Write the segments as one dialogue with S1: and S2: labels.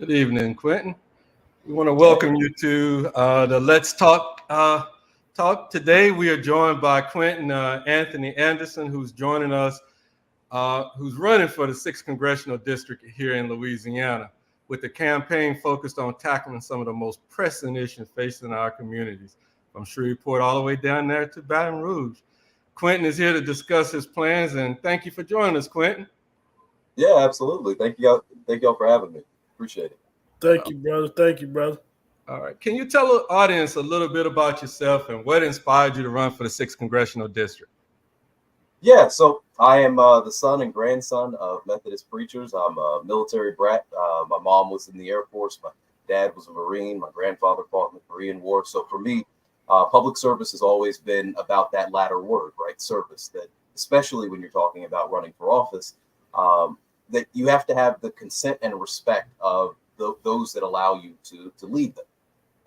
S1: Good evening, Quentin. We want to welcome you to the Let's Talk talk. Today we are joined by Quentin Anthony Anderson, who's joining us, who's running for the 6th Congressional District here in Louisiana, with the campaign focused on tackling some of the most pressing issues facing our communities, from Shreveport all the way down there to Baton Rouge. Quentin is here to discuss his plans, and thank you for joining us, Quentin.
S2: Yeah, absolutely. Thank you. Thank y'all for having me. Appreciate it.
S3: Thank you, brother. Thank you, brother.
S1: All right. Can you tell the audience a little bit about yourself and what inspired you to run for the 6th Congressional District?
S2: Yeah, so I am the son and grandson of Methodist preachers. I'm a military brat. My mom was in the Air Force. My dad was a Marine. My grandfather fought in the Korean War. So for me, public service has always been about that latter word, right? Service. That especially when you're talking about running for office, that you have to have the consent and respect of those that allow you to lead them.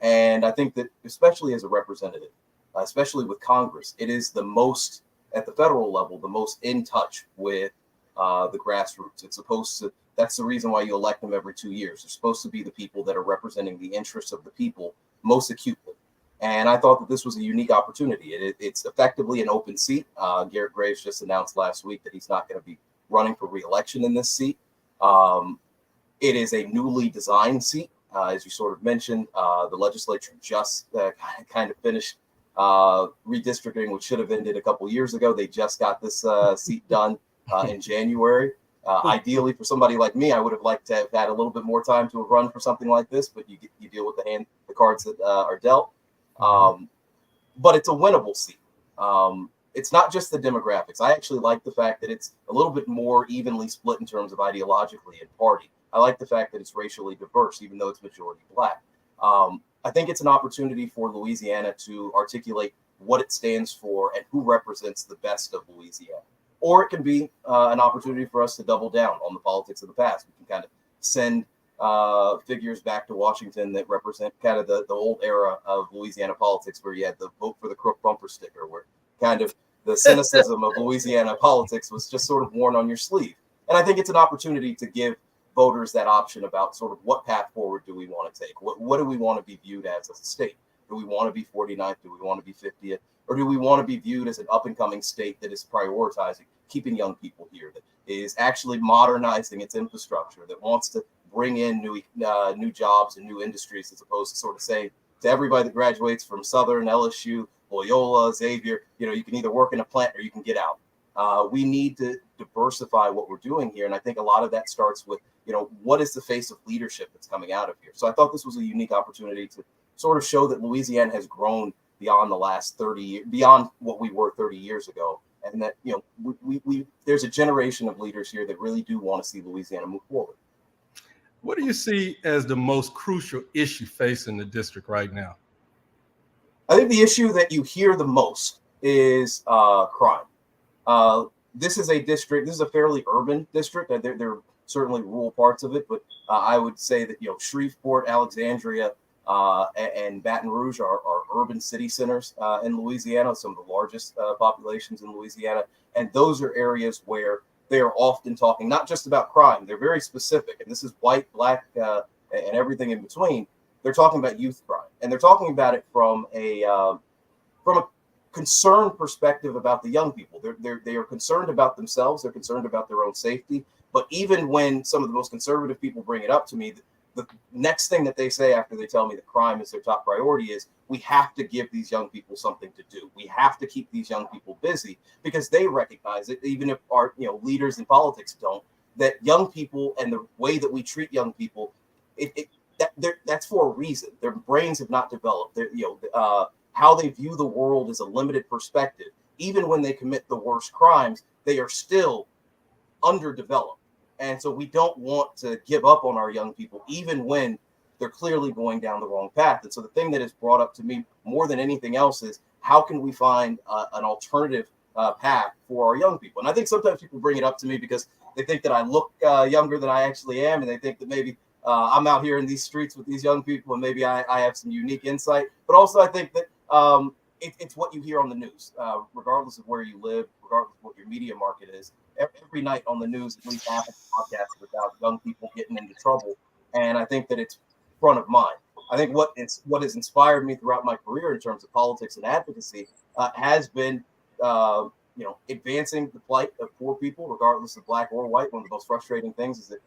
S2: And I think that especially as a representative, especially with Congress, it is the most, at the federal level, the most in touch with the grassroots. It's supposed to, that's the reason why you elect them every 2 years. They're supposed to be the people that are representing the interests of the people most acutely. And I thought that this was a unique opportunity. It's effectively an open seat. Garrett Graves just announced last week that he's not going to be running for re-election in this seat. It is a newly designed seat. As you sort of mentioned, the legislature just kind of finished redistricting, which should have ended a couple years ago. They just got this seat done in January. Ideally, for somebody like me, I would have liked to have had a little bit more time to have run for something like this, but you deal with the cards that are dealt. But it's a winnable seat. It's not just the demographics. I actually like the fact that it's a little bit more evenly split in terms of ideologically and party. I like the fact that it's racially diverse, even though it's majority Black. I think it's an opportunity for Louisiana to articulate what it stands for and who represents the best of Louisiana. Or it can be an opportunity for us to double down on the politics of the past. We can kind of send figures back to Washington that represent kind of the old era of Louisiana politics, where you had the vote for the crook bumper sticker, where kind of the cynicism of Louisiana politics was just sort of worn on your sleeve. And I think it's an opportunity to give voters that option about sort of what path forward do we want to take? What do we want to be viewed as a state? Do we want to be 49th? Do we want to be 50th? Or do we want to be viewed as an up-and-coming state that is prioritizing keeping young people here, that is actually modernizing its infrastructure, that wants to bring in new jobs and new industries, as opposed to sort of saying to everybody that graduates from Southern, LSU, Loyola, Xavier, you can either work in a plant or you can get out. We need to diversify what we're doing here. And I think a lot of that starts with, what is the face of leadership that's coming out of here? So I thought this was a unique opportunity to sort of show that Louisiana has grown beyond the last 30 years, beyond what we were 30 years ago. And that, there's a generation of leaders here that really do want to see Louisiana move forward.
S1: What do you see as the most crucial issue facing the district right now?
S2: I think the issue that you hear the most is crime. This is a district, this is a fairly urban district. There are certainly rural parts of it, but I would say that, Shreveport, Alexandria, and Baton Rouge are urban city centers in Louisiana, some of the largest populations in Louisiana. And those are areas where they are often talking not just about crime, they're very specific. And this is white, Black, and everything in between. They're talking about youth crime, and they're talking about it from a concerned perspective about the young people. They are concerned about themselves. They're concerned about their own safety. But even when some of the most conservative people bring it up to me, the next thing that they say after they tell me that crime is their top priority is, we have to give these young people something to do. We have to keep these young people busy, because they recognize it, even if our leaders in politics don't, that young people and the way that we treat young people, that's for a reason. Their brains have not developed. How they view the world is a limited perspective. Even when they commit the worst crimes, they are still underdeveloped. And so we don't want to give up on our young people, even when they're clearly going down the wrong path. And so the thing that is brought up to me more than anything else is, how can we find an alternative path for our young people? And I think sometimes people bring it up to me because they think that I look younger than I actually am. And they think that maybe I'm out here in these streets with these young people and maybe I have some unique insight. But also I think that it's what you hear on the news, regardless of where you live, regardless of what your media market is. Every night on the news, at least half of the podcast is about young people getting into trouble And I think that it's front of mind. I think what has inspired me throughout my career in terms of politics and advocacy has been, advancing the plight of poor people, regardless of black or white. One of the most frustrating things is that,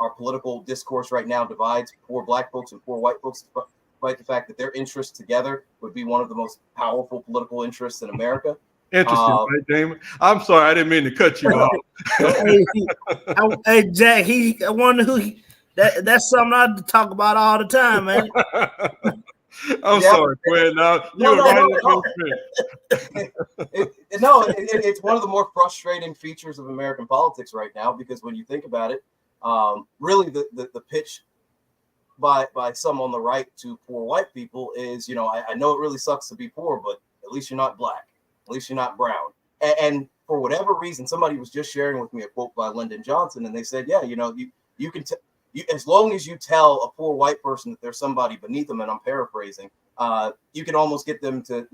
S2: our political discourse right now divides poor black folks and poor white folks, despite the fact that their interests together would be one of the most powerful political interests in America.
S1: Interesting, right, Damon? I'm sorry, I didn't mean to cut you off.
S3: Hey, Jack, I wonder that's something I talk about all the time, man.
S1: I'm sorry, Quinn.
S2: It's one of the more frustrating features of American politics right now, because when you think about it, really the pitch by some on the right to poor white people is, I know it really sucks to be poor, but at least you're not black, at least you're not brown. And for whatever reason, somebody was just sharing with me a quote by Lyndon Johnson, and they said, yeah, you can as long as you tell a poor white person that there's somebody beneath them, and I'm paraphrasing, you can almost get them to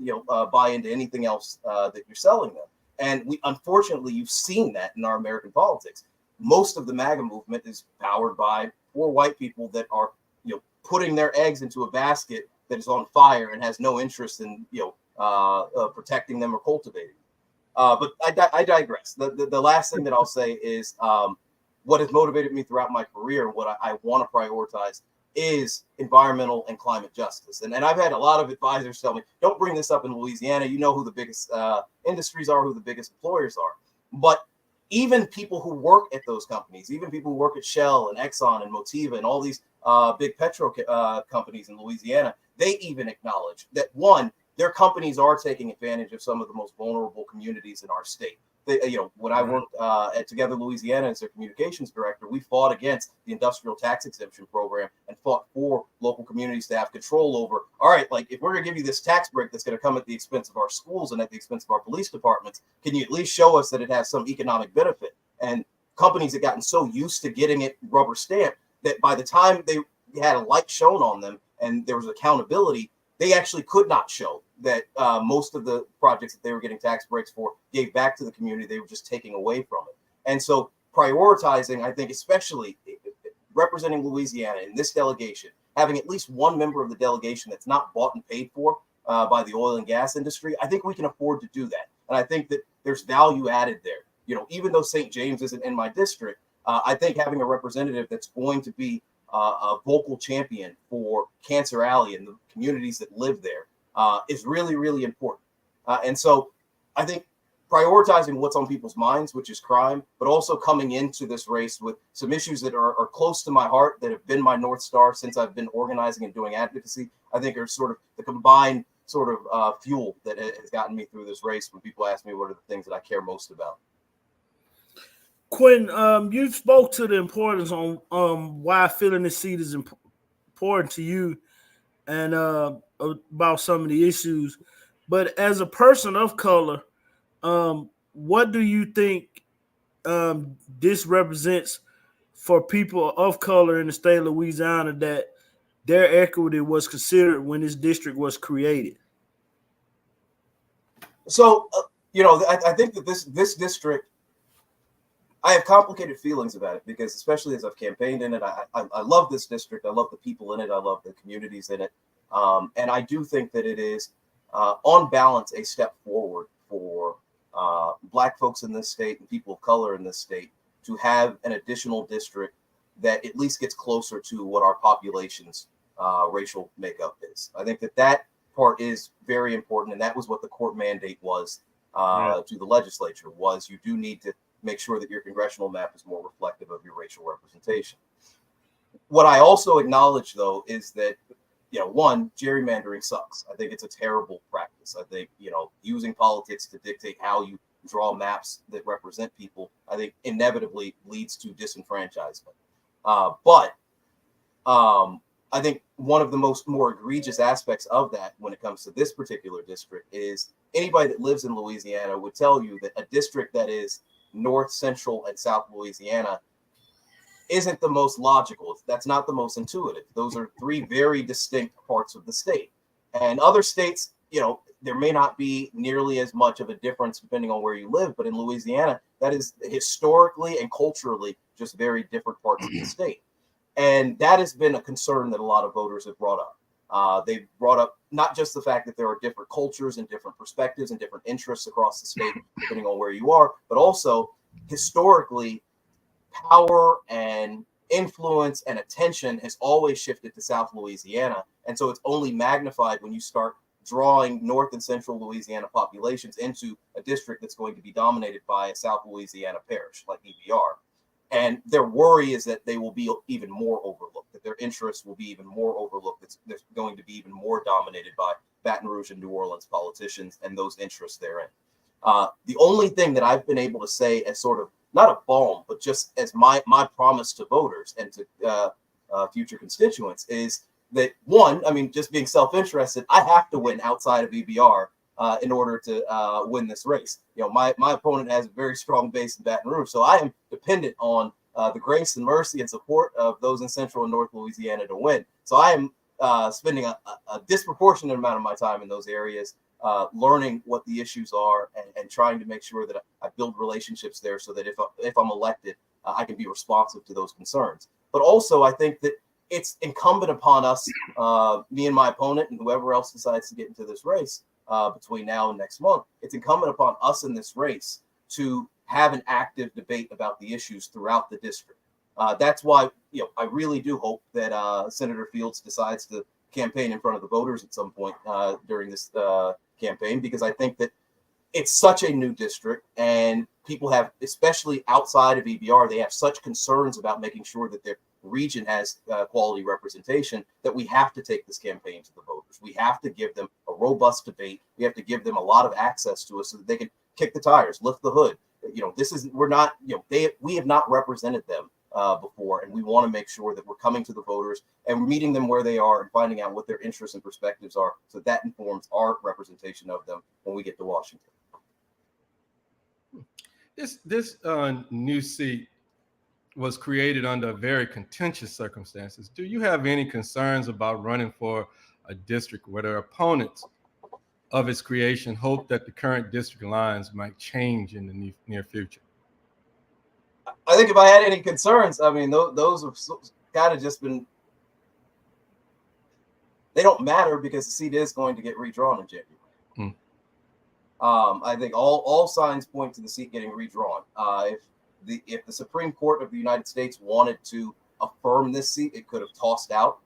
S2: buy into anything else that you're selling them. And unfortunately, you've seen that in our American politics. Most of the MAGA movement is powered by poor white people that are putting their eggs into a basket that is on fire and has no interest in protecting them or cultivating. But I digress. The last thing that I'll say is what has motivated me throughout my career, and what I want to prioritize, is environmental and climate justice. And I've had a lot of advisors tell me, don't bring this up in Louisiana. You know who the biggest industries are, who the biggest employers are. But even people who work at those companies, even people who work at Shell and Exxon and Motiva and all these big petro companies in Louisiana, they even acknowledge that, one, their companies are taking advantage of some of the most vulnerable communities in our state. When I worked at Together Louisiana as their communications director, we fought against the industrial tax exemption program and fought for local communities to have control over. All right, like, if we're going to give you this tax break that's going to come at the expense of our schools and at the expense of our police departments, can you at least show us that it has some economic benefit? And companies had gotten so used to getting it rubber stamped that by the time they had a light shown on them and there was accountability, they actually could not show that most of the projects that they were getting tax breaks for gave back to the community. They were just taking away from it. And so prioritizing, I think, especially representing Louisiana in this delegation, having at least one member of the delegation that's not bought and paid for by the oil and gas industry, I think we can afford to do that. And I think that there's value added there. Even though St. James isn't in my district, I think having a representative that's going to be a vocal champion for Cancer Alley and the communities that live there is really, really important. And so I think prioritizing what's on people's minds, which is crime, but also coming into this race with some issues that are close to my heart, that have been my North Star since I've been organizing and doing advocacy, I think are sort of the combined sort of fuel that has gotten me through this race when people ask me what are the things that I care most about.
S3: Quentin, you spoke to the importance on why filling the seat is important to you, and about some of the issues. But as a person of color, what do you think this represents for people of color in the state of Louisiana, that their equity was considered when this district was created?
S2: So, I think that this district, I have complicated feelings about it, because especially as I've campaigned in it, I love this district. I love the people in it. I love the communities in it. And I do think that it is, on balance, a step forward for Black folks in this state and people of color in this state to have an additional district that at least gets closer to what our population's racial makeup is. I think that part is very important. And that was what the court mandate was to the legislature, was you do need to make sure that your congressional map is more reflective of your racial representation. What I also acknowledge, though, is that, one, gerrymandering sucks. I think it's a terrible practice. I think, using politics to dictate how you draw maps that represent people, I think inevitably leads to disenfranchisement. But I think one of the more egregious aspects of that when it comes to this particular district is anybody that lives in Louisiana would tell you that a district that is North, Central, and South Louisiana isn't the most logical. That's not the most intuitive. Those are three very distinct parts of the state. And other states, there may not be nearly as much of a difference depending on where you live, but in Louisiana, that is historically and culturally just very different parts of the state. And that has been a concern that a lot of voters have brought up. They've brought up not just the fact that there are different cultures and different perspectives and different interests across the state, depending on where you are, but also historically, power and influence and attention has always shifted to South Louisiana. And so it's only magnified when you start drawing North and Central Louisiana populations into a district that's going to be dominated by a South Louisiana parish like EBR. And their worry is that they will be even more overlooked, that their interests will be even more overlooked. They're going to be even more dominated by Baton Rouge and New Orleans politicians and those interests therein. The only thing that I've been able to say as sort of not a balm, but just as my promise to voters and to future constituents is that, one, I mean, just being self-interested, I have to win outside of EBR in order to win this race. You know, my opponent has a very strong base in Baton Rouge, so I am dependent on the grace and mercy and support of those in Central and North Louisiana to win. So I am spending a disproportionate amount of my time in those areas, learning what the issues are and trying to make sure that I build relationships there so that if I'm elected, I can be responsive to those concerns. But also, I think that it's incumbent upon us, me and my opponent and whoever else decides to get into this race between now and next month, it's incumbent upon us in this race to have an active debate about the issues throughout the district. That's why, you know, I really do hope that Senator Fields decides to campaign in front of the voters at some point during this campaign, because I think that it's such a new district and people have, especially outside of EBR, they have such concerns about making sure that their region has quality representation that we have to take this campaign to the voters. We have to give them a robust debate. We have to give them a lot of access to us so that they can kick the tires, lift the hood. You know, we have not represented them before, and we want to make sure that we're coming to the voters and meeting them where they are and finding out what their interests and perspectives are, so that informs our representation of them when we get to Washington.
S1: This new seat was created under very contentious circumstances. Do you have any concerns about running for a district where their opponents of its creation hope that the current district lines might change in the near future?
S2: I think if I had any concerns, I mean, those have kind of just been, they don't matter because the seat is going to get redrawn in January. I think all signs point to the seat getting redrawn. If the Supreme Court of the United States wanted to affirm this seat, it could have tossed out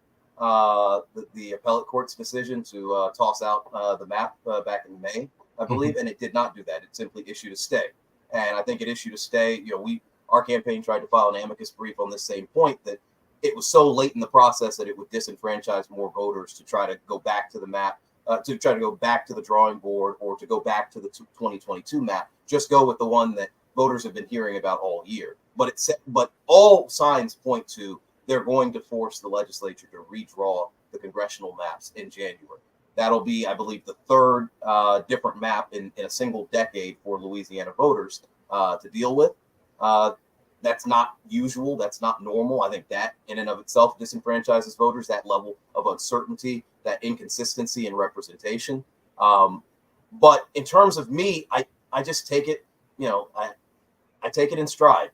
S2: the appellate court's decision to toss out the map back in May, I believe, and it did not do that. It simply issued a stay. And I think it issued a stay. You know, our campaign tried to file an amicus brief on this same point, that it was so late in the process that it would disenfranchise more voters to try to go back to the map, to try to go back to the drawing board, or to go back to the 2022 map. Just go with the one that voters have been hearing about all year. But all signs point to they're going to force the legislature to redraw the congressional maps in January. That'll be, I believe, the third different map in a single decade for Louisiana voters to deal with. That's not usual. That's not normal. I think that in and of itself disenfranchises voters, that level of uncertainty, that inconsistency in representation. But in terms of me, I just take it, you know, I take it in stride.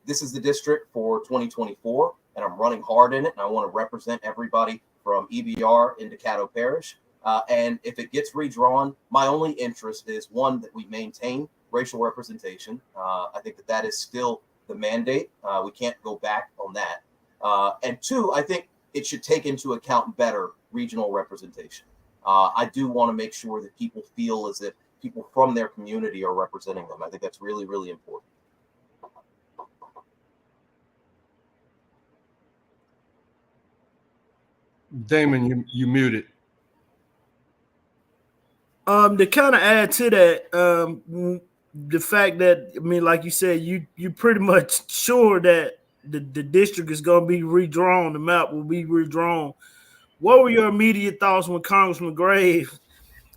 S2: This is the district for 2024, and I'm running hard in it, and I want to represent everybody from EBR into Caddo Parish. And if it gets redrawn, my only interest is, one, that we maintain racial representation. I think that is still the mandate. We can't go back on that. And two, I think it should take into account better regional representation. I do want to make sure that people feel as if people from their community are representing them. I think that's really, really important.
S3: Damon, you muted. To kind of add to that, the fact that, I mean, like you said, you pretty much sure that the district is going to be redrawn, the map will be redrawn. What were your immediate thoughts when Congressman Graves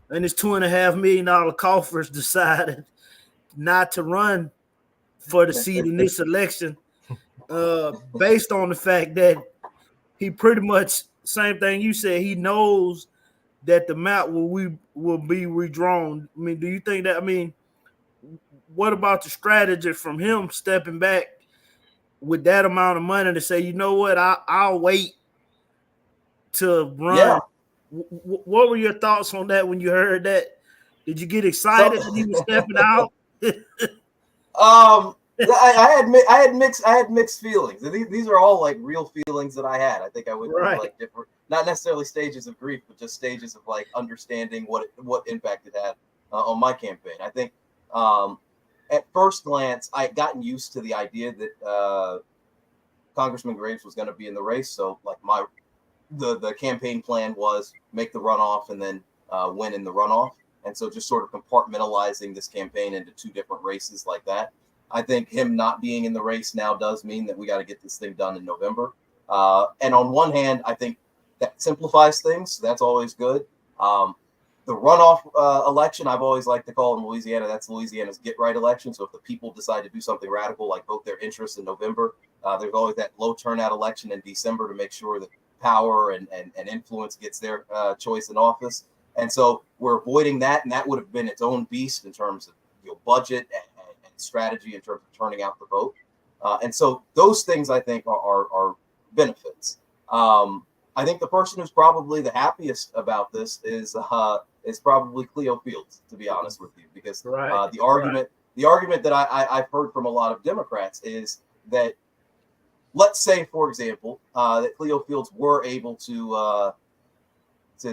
S3: and his $2.5 million coffers decided not to run for the seat in this election, based on the fact that he pretty much, same thing you said, he knows that the map will be redrawn? I mean, do you think that, I mean, what about the strategy from him stepping back with that amount of money to say, you know what, I'll wait to run.
S2: Yeah.
S3: What were your thoughts on that when you heard that? Did you get excited that he was stepping out?
S2: I had mixed feelings. These are all like real feelings that I had. I think I went through like different, not necessarily stages of grief, but just stages of like understanding what impact it had on my campaign. I think at first glance, I had gotten used to the idea that Congressman Graves was going to be in the race. So like the campaign plan was make the runoff and then win in the runoff. And so just sort of compartmentalizing this campaign into two different races like that. I think him not being in the race now does mean that we got to get this thing done in November. And on one hand, I think that simplifies things. So that's always good. The runoff election, I've always liked to call in Louisiana, that's Louisiana's get-right election. So if the people decide to do something radical, like vote their interests in November, there's always that low turnout election in December to make sure that power and influence gets their choice in office. And so we're avoiding that, and that would have been its own beast in terms of budget and strategy in terms of turning out the vote. And so those things, I think, are benefits. I think the person who's probably the happiest about this is probably Cleo Fields, to be honest with you, because the argument that I've heard from a lot of Democrats is that, let's say, for example, that Cleo Fields were able to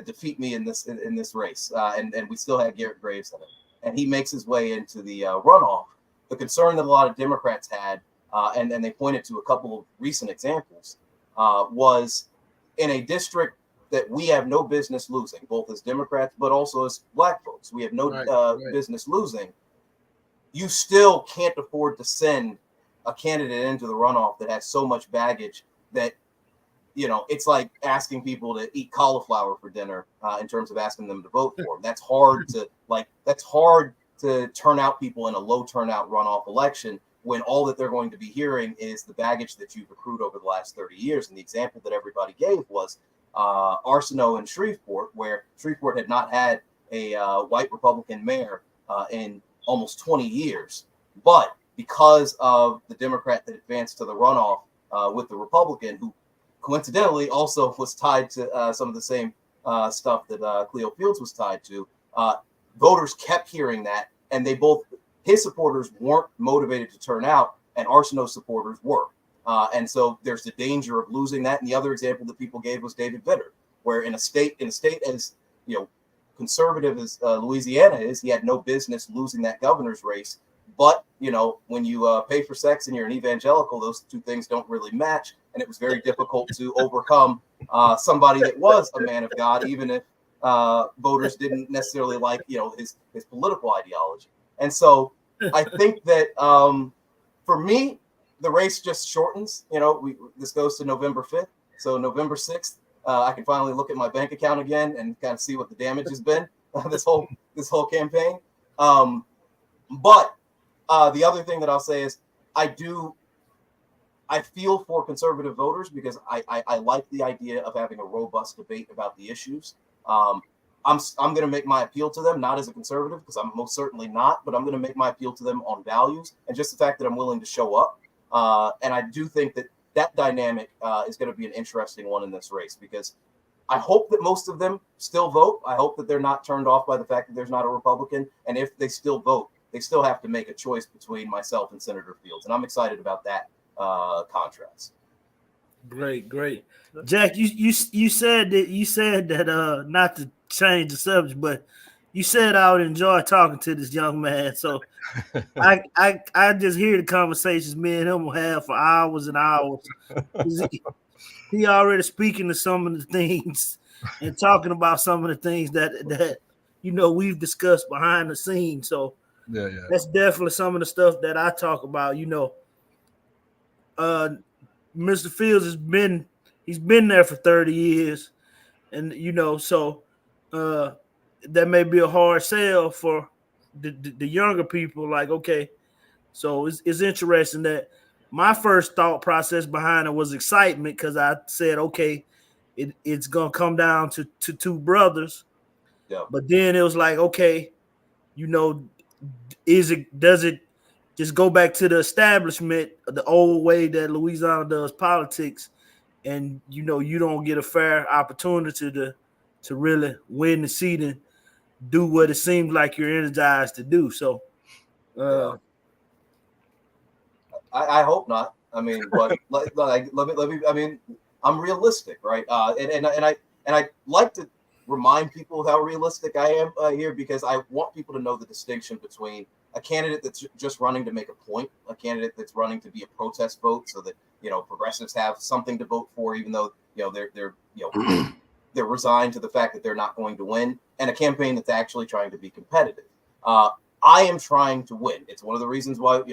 S2: defeat me in this race, and we still had Garrett Graves in it, and he makes his way into the runoff. The concern that a lot of Democrats had, and they pointed to a couple of recent examples, was in a district that we have no business losing, both as Democrats but also as Black folks. We have no business losing. You still can't afford to send a candidate into the runoff that has so much baggage that, it's like asking people to eat cauliflower for dinner in terms of asking them to vote for them. That's hard to turn out people in a low turnout runoff election when all that they're going to be hearing is the baggage that you've accrued over the last 30 years. And the example that everybody gave was Arsenault and Shreveport, where Shreveport had not had a white Republican mayor in almost 20 years. But because of the Democrat that advanced to the runoff with the Republican, who coincidentally also was tied to some of the same stuff that Cleo Fields was tied to, voters kept hearing that, and his supporters weren't motivated to turn out, and Arsenault's supporters were. And so there's the danger of losing that. And the other example that people gave was David Vitter, where in a state as conservative as Louisiana is, he had no business losing that governor's race. But when you pay for sex and you're an evangelical, those two things don't really match, and it was very difficult to overcome somebody that was a man of God, even if voters didn't necessarily like his political ideology. And so I think that for me, the race just shortens. This goes to November 5th. So November 6th, I can finally look at my bank account again and kind of see what the damage has been this whole campaign. But the other thing that I'll say is I feel for conservative voters because I like the idea of having a robust debate about the issues. I'm going to make my appeal to them, not as a conservative, because I'm most certainly not, but I'm going to make my appeal to them on values and just the fact that I'm willing to show up. And I do think that dynamic is going to be an interesting one in this race, because I hope that most of them still vote. I hope that they're not turned off by the fact that there's not a Republican. And if they still vote, they still have to make a choice between myself and Senator Fields. And I'm excited about that contrast.
S3: Great. Jack, you said that not to change the subject, but you said I would enjoy talking to this young man. So I just hear the conversations me and him will have for hours and hours. He already speaking to some of the things and talking about some of the things that we've discussed behind the scenes. So that's definitely some of the stuff that I talk about. Mr. Fields he's been there for 30 years, and so that may be a hard sell for the younger people. Like, okay, so it's interesting that my first thought process behind it was excitement, because I said, okay, it's gonna come down to two brothers. Yeah. But then it was like, okay, does it just go back to the establishment, the old way that Louisiana does politics, and you don't get a fair opportunity to really win the seat and do what it seems like you're energized to do. So
S2: I hope not. I mean, but let me. I mean, I'm realistic, right? And I like to remind people how realistic I am here, because I want people to know the distinction between a candidate that's just running to make a point, a candidate that's running to be a protest vote, so that progressives have something to vote for, even though they're resigned to the fact that they're not going to win, and a campaign that's actually trying to be competitive. I am trying to win. It's one of the reasons why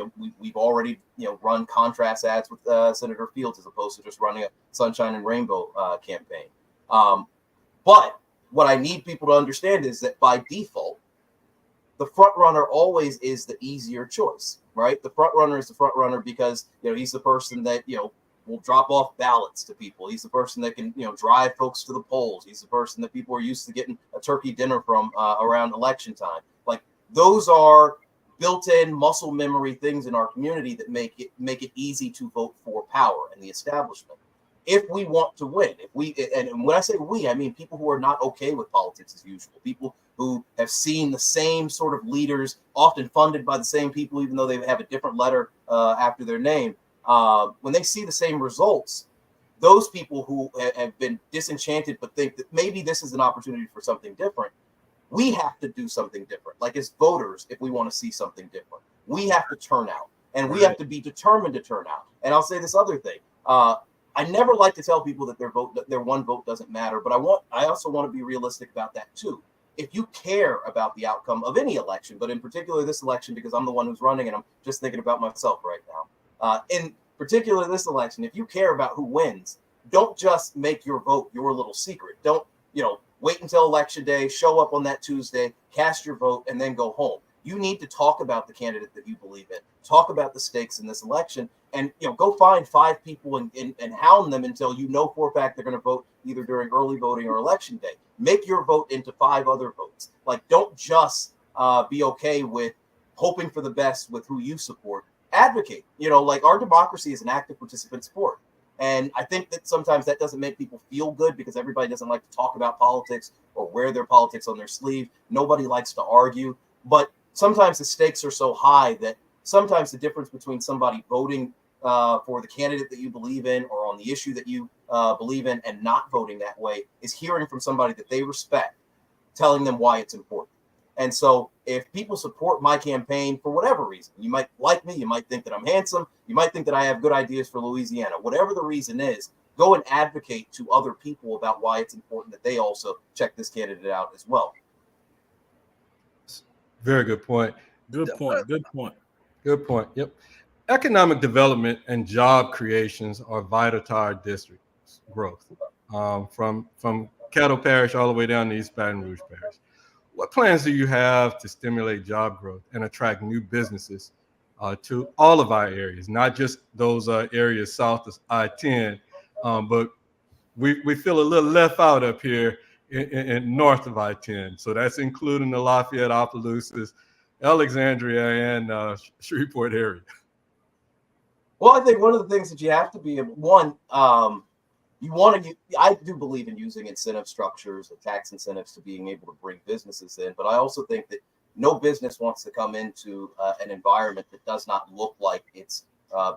S2: we've already run contrast ads with Senator Fields, as opposed to just running a sunshine and rainbow campaign. But what I need people to understand is that by default, the front runner always is the easier choice, right? The front runner is the front runner because he's the person that will drop off ballots to people. He's the person that can drive folks to the polls. He's the person that people are used to getting a turkey dinner from around election time. Like, those are built-in muscle memory things in our community that make it easy to vote for power and the establishment. If we want to win, and when I say we, I mean people who are not okay with politics as usual, people who have seen the same sort of leaders, often funded by the same people, even though they have a different letter after their name. When they see the same results, those people who have been disenchanted but think that maybe this is an opportunity for something different, we have to do something different. Like, as voters, if we want to see something different, we have to turn out, and we have to be determined to turn out. And I'll say this other thing. I never like to tell people that their one vote doesn't matter, but I also want to be realistic about that too. If you care about the outcome of any election, but in particular this election, because I'm the one who's running and I'm just thinking about myself right now. In particular this election, if you care about who wins, don't just make your vote your little secret. Don't, wait until election day, show up on that Tuesday, cast your vote, and then go home. You need to talk about the candidate that you believe in, talk about the stakes in this election, and go find 5 people and hound them until you know for a fact they're going to vote either during early voting or election day. Make your vote into 5 other votes. Like, don't just be okay with hoping for the best with who you support. Advocate. Like, our democracy is an active participant sport. And I think that sometimes that doesn't make people feel good, because everybody doesn't like to talk about politics or wear their politics on their sleeve. Nobody likes to argue. But sometimes the stakes are so high that sometimes the difference between somebody voting for the candidate that you believe in or on the issue that you believe in and not voting that way is hearing from somebody that they respect, telling them why it's important. And so if people support my campaign for whatever reason, you might like me, you might think that I'm handsome, you might think that I have good ideas for Louisiana, whatever the reason is, go and advocate to other people about why it's important that they also check this candidate out as well.
S1: Very good point.
S3: Good point.
S1: Yep. Economic development and job creations are vital to our district's growth, from Caddo Parish all the way down to East Baton Rouge Parish. What plans do you have to stimulate job growth and attract new businesses to all of our areas, not just those areas south of I-10, but we feel a little left out up here in north of I-10. So that's including the Lafayette, Opelousas, Alexandria, and Shreveport area.
S2: Well, I think one of the things that you have to be I do believe in using incentive structures and tax incentives to being able to bring businesses in. But I also think that no business wants to come into an environment that does not look like it's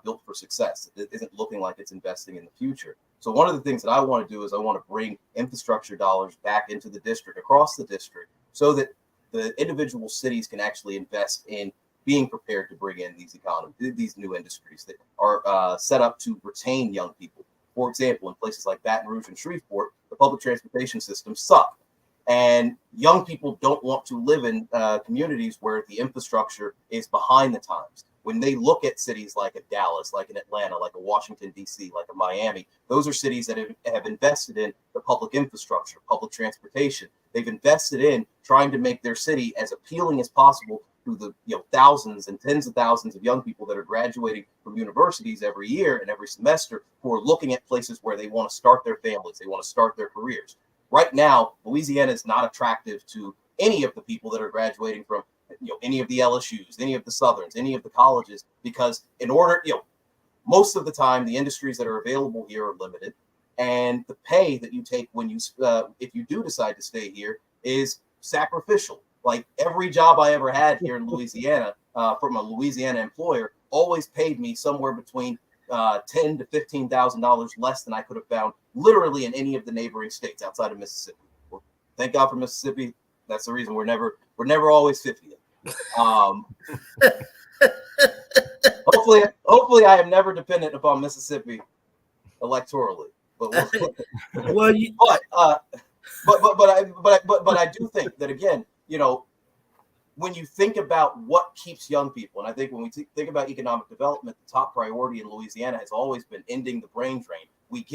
S2: built for success. It isn't looking like it's investing in the future. So one of the things that I want to do is I want to bring infrastructure dollars back into the district, across the district, so that the individual cities can actually invest in being prepared to bring in these new industries that are set up to retain young people. For example, in places like Baton Rouge and Shreveport, the public transportation systems suck. And young people don't want to live in communities where the infrastructure is behind the times. When they look at cities like a Dallas, like an Atlanta, like a Washington, D.C., like a Miami, those are cities that have invested in the public infrastructure, public transportation. They've invested in trying to make their city as appealing as possible to the thousands and tens of thousands of young people that are graduating from universities every year and every semester, who are looking at places where they want to start their families, they want to start their careers. Right now, Louisiana is not attractive to any of the people that are graduating from any of the LSUs, any of the Southerns, any of the colleges, because in order, most of the time the industries that are available here are limited, and the pay that you take when you if you do decide to stay here is sacrificial. Like every job I ever had here in Louisiana from a Louisiana employer always paid me somewhere between $10,000 to $15,000 less than I could have found literally in any of the neighboring states outside of Mississippi. Well, thank God for Mississippi. That's the reason we're never always 50th. Hopefully I am never dependent upon Mississippi electorally. But
S3: well,
S2: but I do think that, again, when you think about what keeps young people, and I think when we think about economic development, the top priority in Louisiana has always been ending the brain drain. We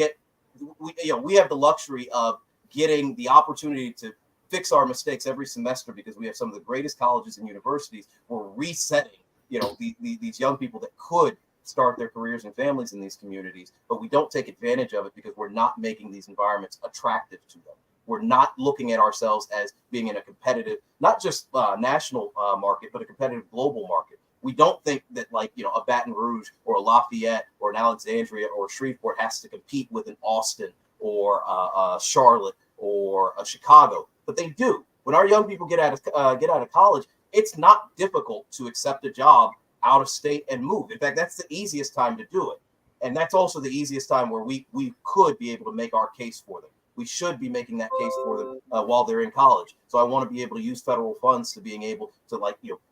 S2: have the luxury of getting the opportunity to fix our mistakes every semester because we have some of the greatest colleges and universities. We're resetting, these young people that could start their careers and families in these communities, but we don't take advantage of it because we're not making these environments attractive to them. We're not looking at ourselves as being in a competitive, not just national market, but a competitive global market. We don't think that a Baton Rouge or a Lafayette or an Alexandria or a Shreveport has to compete with an Austin or a Charlotte or a Chicago, but they do. When our young people get out of college, it's not difficult to accept a job out of state and move. In fact, that's the easiest time to do it. And that's also the easiest time where we could be able to make our case for them. We should be making that case for them while they're in college. So I want to be able to use federal funds to being able to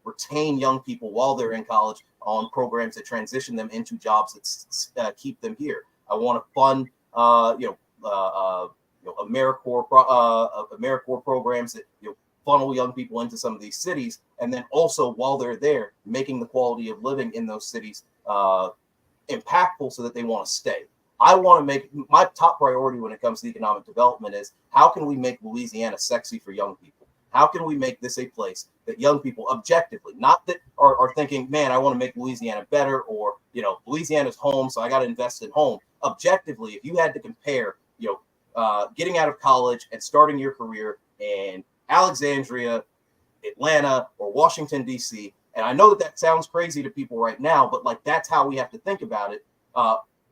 S2: retain young people while they're in college on programs that transition them into jobs that keep them here. I want to fund AmeriCorps programs that funnel young people into some of these cities, and then also while they're there, making the quality of living in those cities impactful so that they want to stay. I want to make my top priority when it comes to economic development is how can we make Louisiana sexy for young people? How can we make this a place that young people objectively, not that are thinking, man, I want to make Louisiana better, or, Louisiana's home, so I got to invest in home. Objectively, if you had to compare, getting out of college and starting your career in Alexandria, Atlanta, or Washington, D.C., and I know that sounds crazy to people right now, but that's how we have to think about it.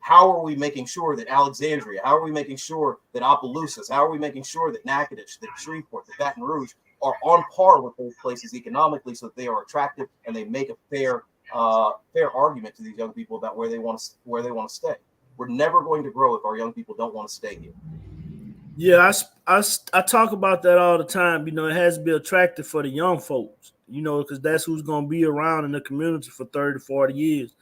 S2: How are we making sure that Alexandria, how are we making sure that Opelousas, how are we making sure that Natchitoches, that Shreveport, that Baton Rouge are on par with those places economically so that they are attractive and they make a fair argument to these young people about where they want to stay. We're never going to grow if our young people don't want to stay here.
S3: Yeah, I talk about that all the time. It has to be attractive for the young folks, because that's who's going to be around in the community for 30 to 40 years.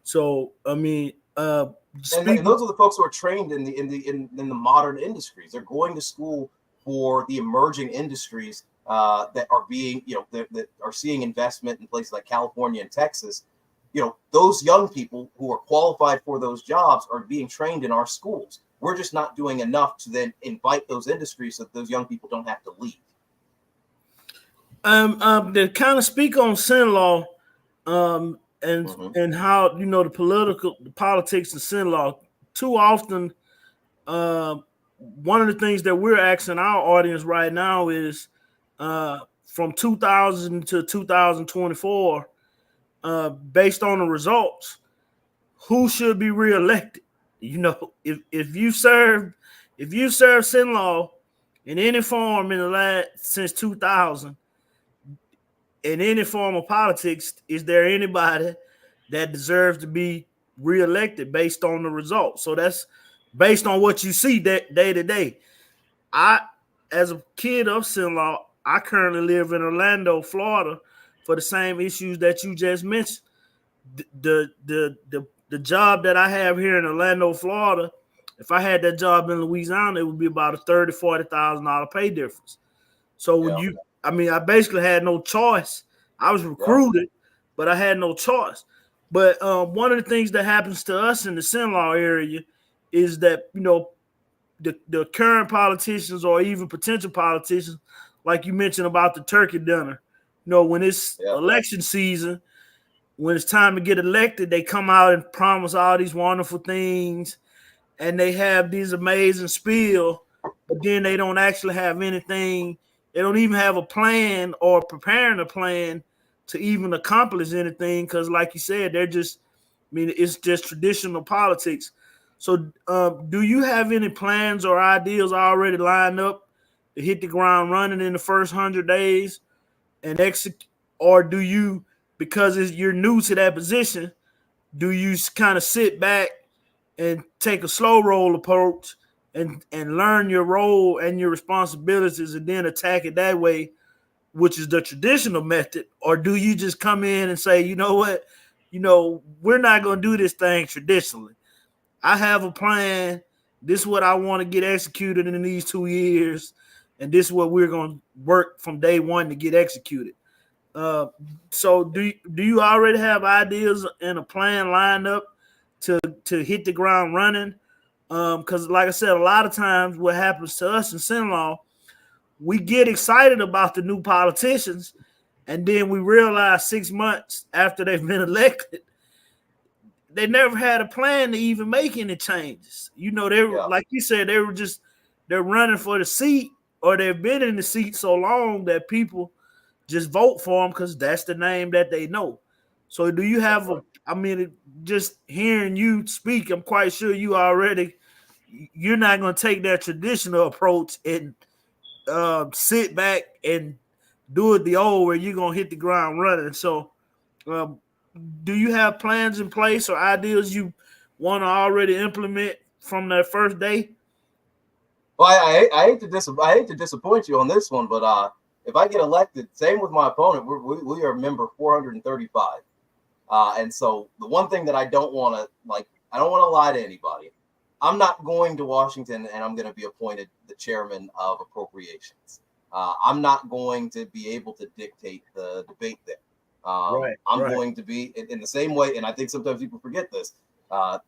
S3: So, and
S2: those are the folks who are trained in the modern industries. They're going to school for the emerging industries that are being, that are seeing investment in places like California and Texas. Those young people who are qualified for those jobs are being trained in our schools. We're just not doing enough to then invite those industries so that those young people don't have to leave.
S3: To kind of speak on sin law, and how the politics and sin law. Too often, one of the things that we're asking our audience right now is from 2000 to 2024, based on the results, who should be reelected? If you serve sin law in any form since 2000. In any form of politics, is there anybody that deserves to be reelected based on the results? So that's based on what you see day to day. As a kid of sin law, I currently live in Orlando, Florida, for the same issues that you just mentioned. The job that I have here in Orlando, Florida, if I had that job in Louisiana, it would be about a $30,000-$40,000 pay difference. So when I basically had no choice. I was recruited, but I had no choice. But one of the things that happens to us in the sin law area is that, the current politicians or even potential politicians, like you mentioned about the turkey dinner, when it's election season, when it's time to get elected, they come out and promise all these wonderful things, and they have these amazing spiel, but then they don't actually have anything. They don't even have a plan or preparing a plan to even accomplish anything, because like you said, it's just traditional politics. So do you have any plans or ideas already lined up to hit the ground running in the first 100 days and execute, or do you, because you're new to that position, do you kind of sit back and take a slow roll approach and learn your role and your responsibilities and then attack it that way, which is the traditional method? Or do you just come in and say, you know what, we're not going to do this thing traditionally. I have a plan. This is what I want to get executed in these 2 years, and this is what we're going to work from day one to get executed. So do you already have ideas and a plan lined up to hit the ground running? Because like I said, a lot of times what happens to us in Sinaloa, we get excited about the new politicians, and then we realize 6 months after they've been elected, they never had a plan to even make any changes. They were, like you said, they're running for the seat, or they've been in the seat so long that people just vote for them because that's the name that they know. So do you have just hearing you speak, I'm quite sure you're not going to take that traditional approach and sit back and do it the old, where you're going to hit the ground running. So do you have plans in place or ideas you want to already implement from that first day?
S2: Well, I hate to disappoint you on this one, but if I get elected, same with my opponent, we are member 435, and so the one thing that I don't want to lie to anybody. I'm not going to Washington and I'm going to be appointed the chairman of appropriations. I'm not going to be able to dictate the debate there. I'm going to be in the same way, and I think sometimes people forget this.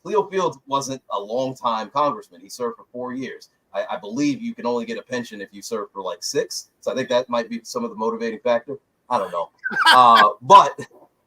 S2: Cleo Fields wasn't a long-time congressman. He served for 4 years. I believe you can only get a pension if you serve for like 6. So I think that might be some of the motivating factor. I don't know.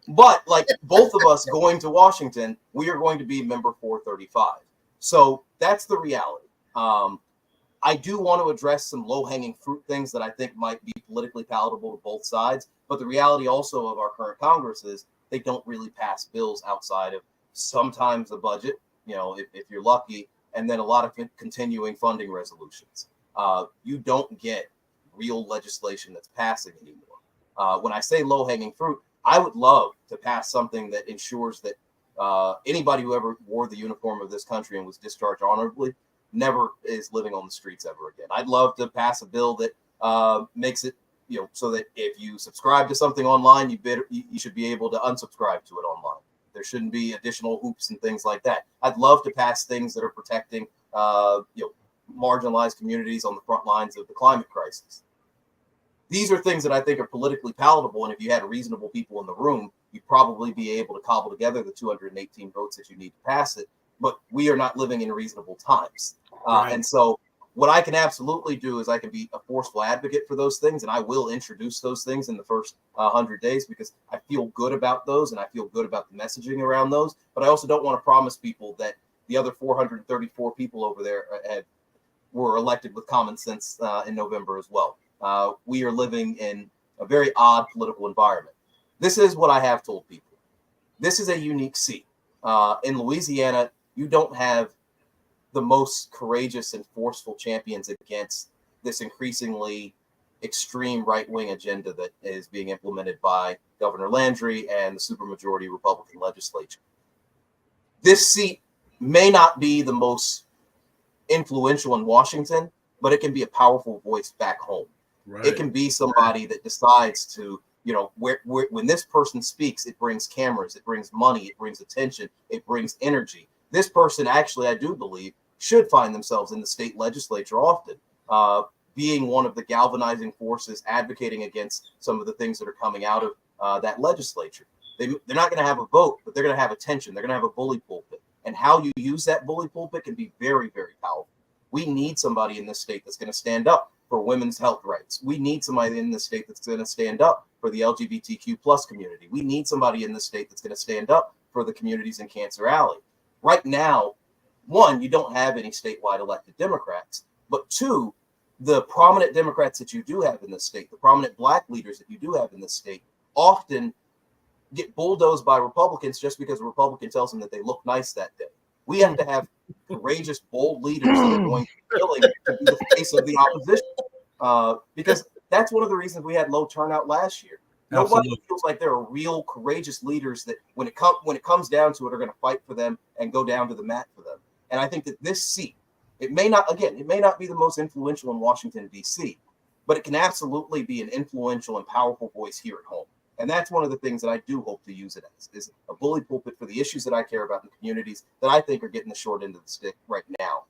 S2: But like both of us going to Washington, we are going to be member 435. So that's the reality. I do want to address some low-hanging fruit things that I think might be politically palatable to both sides. But the reality also of our current Congress is they don't really pass bills outside of sometimes the budget, if you're lucky, and then a lot of continuing funding resolutions. You don't get real legislation that's passing anymore. When I say low-hanging fruit, I would love to pass something that ensures that anybody who ever wore the uniform of this country and was discharged honorably never is living on the streets ever again. I'd love to pass a bill that makes it, so that if you subscribe to something online, you should be able to unsubscribe to it online. There shouldn't be additional hoops and things like that. I'd love to pass things that are protecting, marginalized communities on the front lines of the climate crisis. These are things that I think are politically palatable, and if you had reasonable people in the room, you'd probably be able to cobble together the 218 votes that you need to pass it. But we are not living in reasonable times. And so what I can absolutely do is I can be a forceful advocate for those things, and I will introduce those things in the first 100 days because I feel good about those, and I feel good about the messaging around those. But I also don't want to promise people that the other 434 people over there were elected with common sense in November as well. We are living in a very odd political environment. This is what I have told people. This is a unique seat. In Louisiana, you don't have the most courageous and forceful champions against this increasingly extreme right-wing agenda that is being implemented by Governor Landry and the supermajority Republican legislature. This seat may not be the most influential in Washington, but it can be a powerful voice back home. Right. It can be somebody that decides to, when this person speaks, it brings cameras, it brings money, it brings attention, it brings energy. This person actually, I do believe, should find themselves in the state legislature often, being one of the galvanizing forces advocating against some of the things that are coming out of that legislature. They're not going to have a vote, but they're going to have attention. They're going to have a bully pulpit. And how you use that bully pulpit can be very, very powerful. We need somebody in this state that's going to stand up for women's health rights. We need somebody in this state that's going to stand up for the LGBTQ plus community. We need somebody in this state that's going to stand up for the communities in Cancer Alley. Right now, one, you don't have any statewide elected Democrats, but two, the prominent Democrats that you do have in this state, the prominent Black leaders that you do have in this state, often get bulldozed by Republicans just because a Republican tells them that they look nice that day. We have to have courageous, bold leaders that are going to be willing to be the face of the opposition, because that's one of the reasons we had low turnout last year. Nobody feels like there are real courageous leaders that when it comes down to it are going to fight for them and go down to the mat for them. And I think that this seat, it may not be the most influential in Washington, D.C., but it can absolutely be an influential and powerful voice here at home. And that's one of the things that I do hope to use it as, is a bully pulpit for the issues that I care about in the communities that I think are getting the short end of the stick right now.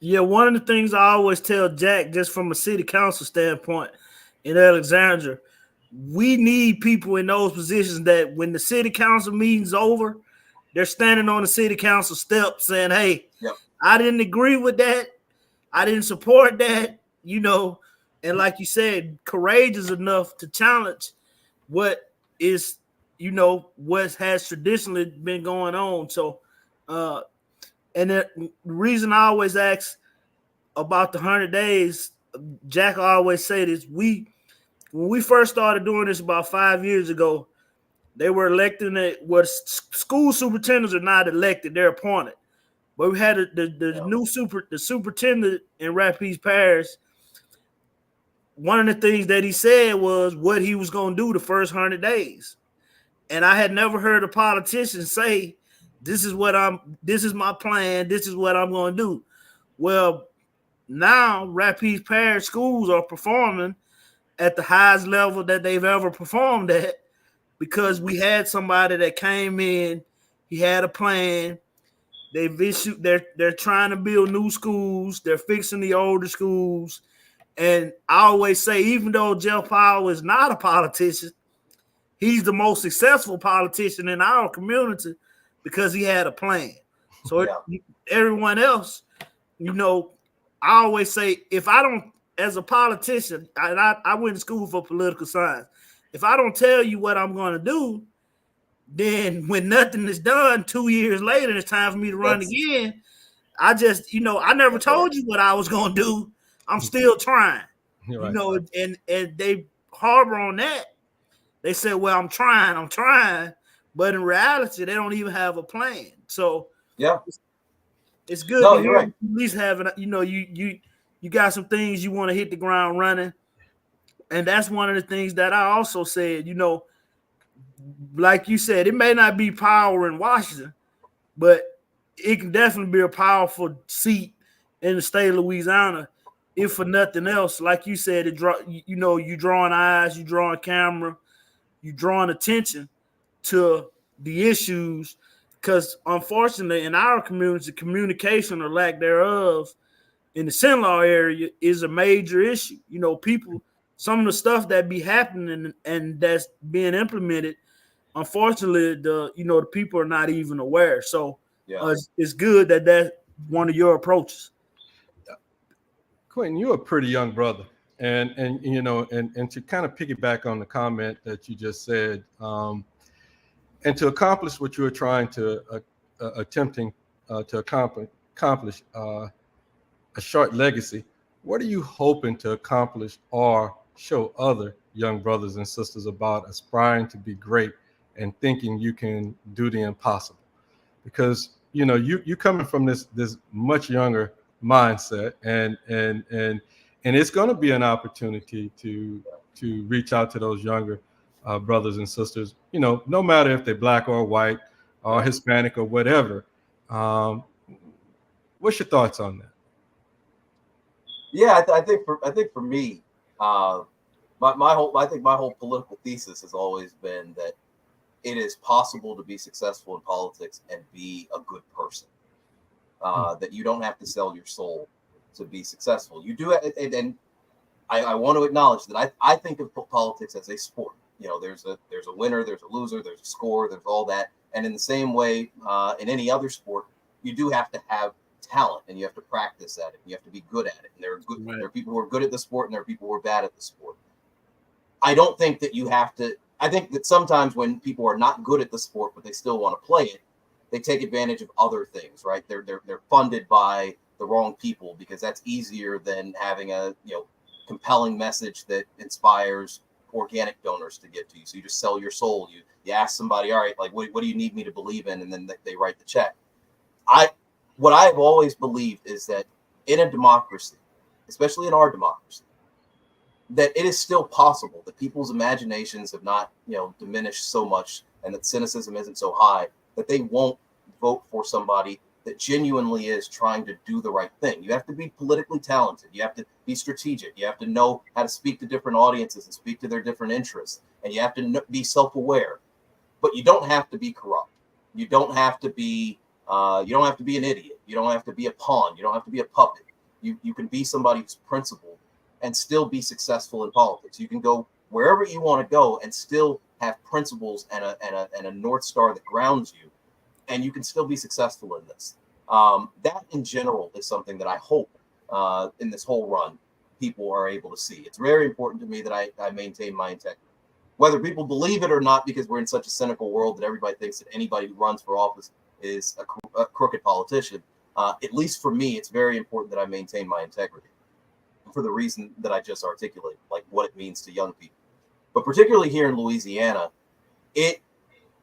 S3: Yeah, one of the things I always tell Jack, just from a city council standpoint in Alexandria, we need people in those positions that when the city council meeting's over, they're standing on the city council steps saying, hey,
S2: yep,
S3: I didn't agree with that. I didn't support that, and like you said, courageous enough to challenge what is, what has traditionally been going on. So, and the reason I always ask about the 100 days, Jack always say this, when we first started doing this about 5 years ago, they were electing school superintendents are not elected, they're appointed. But we had the superintendent in Rapides Parish. One of the things that he said was what he was going to do the first 100 days. And I had never heard a politician say, this is my plan, this is what I'm going to do. Well, now Rapides Parish schools are performing at the highest level that they've ever performed at, because we had somebody that came in, he had a plan. They're trying to build new schools, they're fixing the older schools. And I always say, even though Jeff Powell is not a politician, he's the most successful politician in our community because he had a plan. So everyone else, I always say, if I don't, as a politician, and I went to school for political science, if I don't tell you what I'm going to do, then when nothing is done 2 years later, it's time for me to run again. I just, I never told you what I was going to do. I'm still trying, right. And they harbor on that. They say, well, I'm trying. But in reality, they don't even have a plan. So
S2: yeah,
S3: it's good to hear at least having, you got some things you want to hit the ground running. And that's one of the things that I also said, like you said, it may not be power in Washington, but it can definitely be a powerful seat in the state of Louisiana. If for nothing else, like you said, you drawing eyes, you drawing camera, you drawing attention to the issues. Because unfortunately, in our community, communication or lack thereof in the Cenlar area is a major issue. People, some of the stuff that be happening and that's being implemented, unfortunately, the people are not even aware. So it's good that that's one of your approaches.
S1: Quentin, you're a pretty young brother, and to kind of piggyback on the comment that you just said, and to accomplish what you were trying to attempting to accomplish a short legacy, what are you hoping to accomplish or show other young brothers and sisters about aspiring to be great and thinking you can do the impossible? Because you coming from this much younger mindset, and it's going to be an opportunity to reach out to those younger brothers and sisters, no matter if they're black or white or Hispanic or whatever. What's your thoughts on that?
S2: Yeah, I think for me, my whole political thesis has always been that it is possible to be successful in politics and be a good person. That you don't have to sell your soul to be successful. You do it, and I want to acknowledge that I think of politics as a sport. There's a winner, there's a loser, there's a score, there's all that. And in the same way, in any other sport, you do have to have talent and you have to practice at it. You have to be good at it. And there are people who are good at the sport and there are people who are bad at the sport. I don't think that you have to. I think that sometimes when people are not good at the sport, but they still want to play it, they take advantage of other things, right? They're funded by the wrong people because that's easier than having a compelling message that inspires organic donors to give to you. So you just sell your soul. You ask somebody, all right, like what do you need me to believe in, and then they write the check. What I've always believed is that in a democracy, especially in our democracy, that it is still possible that people's imaginations have not, diminished so much, and that cynicism isn't so high that they won't vote for somebody that genuinely is trying to do the right thing. You have to be politically talented. You have to be strategic. You have to know how to speak to different audiences and speak to their different interests. And you have to be self-aware. But you don't have to be corrupt. You don't have to be an idiot. You don't have to be a pawn. You don't have to be a puppet. You can be somebody who's principled and still be successful in politics. You can go wherever you want to go and still have principles and a North Star that grounds you, and you can still be successful in this. That in general is something that I hope in this whole run people are able to see. It's very important to me that I maintain my integrity. Whether people believe it or not, because we're in such a cynical world that everybody thinks that anybody who runs for office is a crooked politician, at least for me, it's very important that I maintain my integrity for the reason that I just articulated, like what it means to young people. But particularly here in Louisiana, it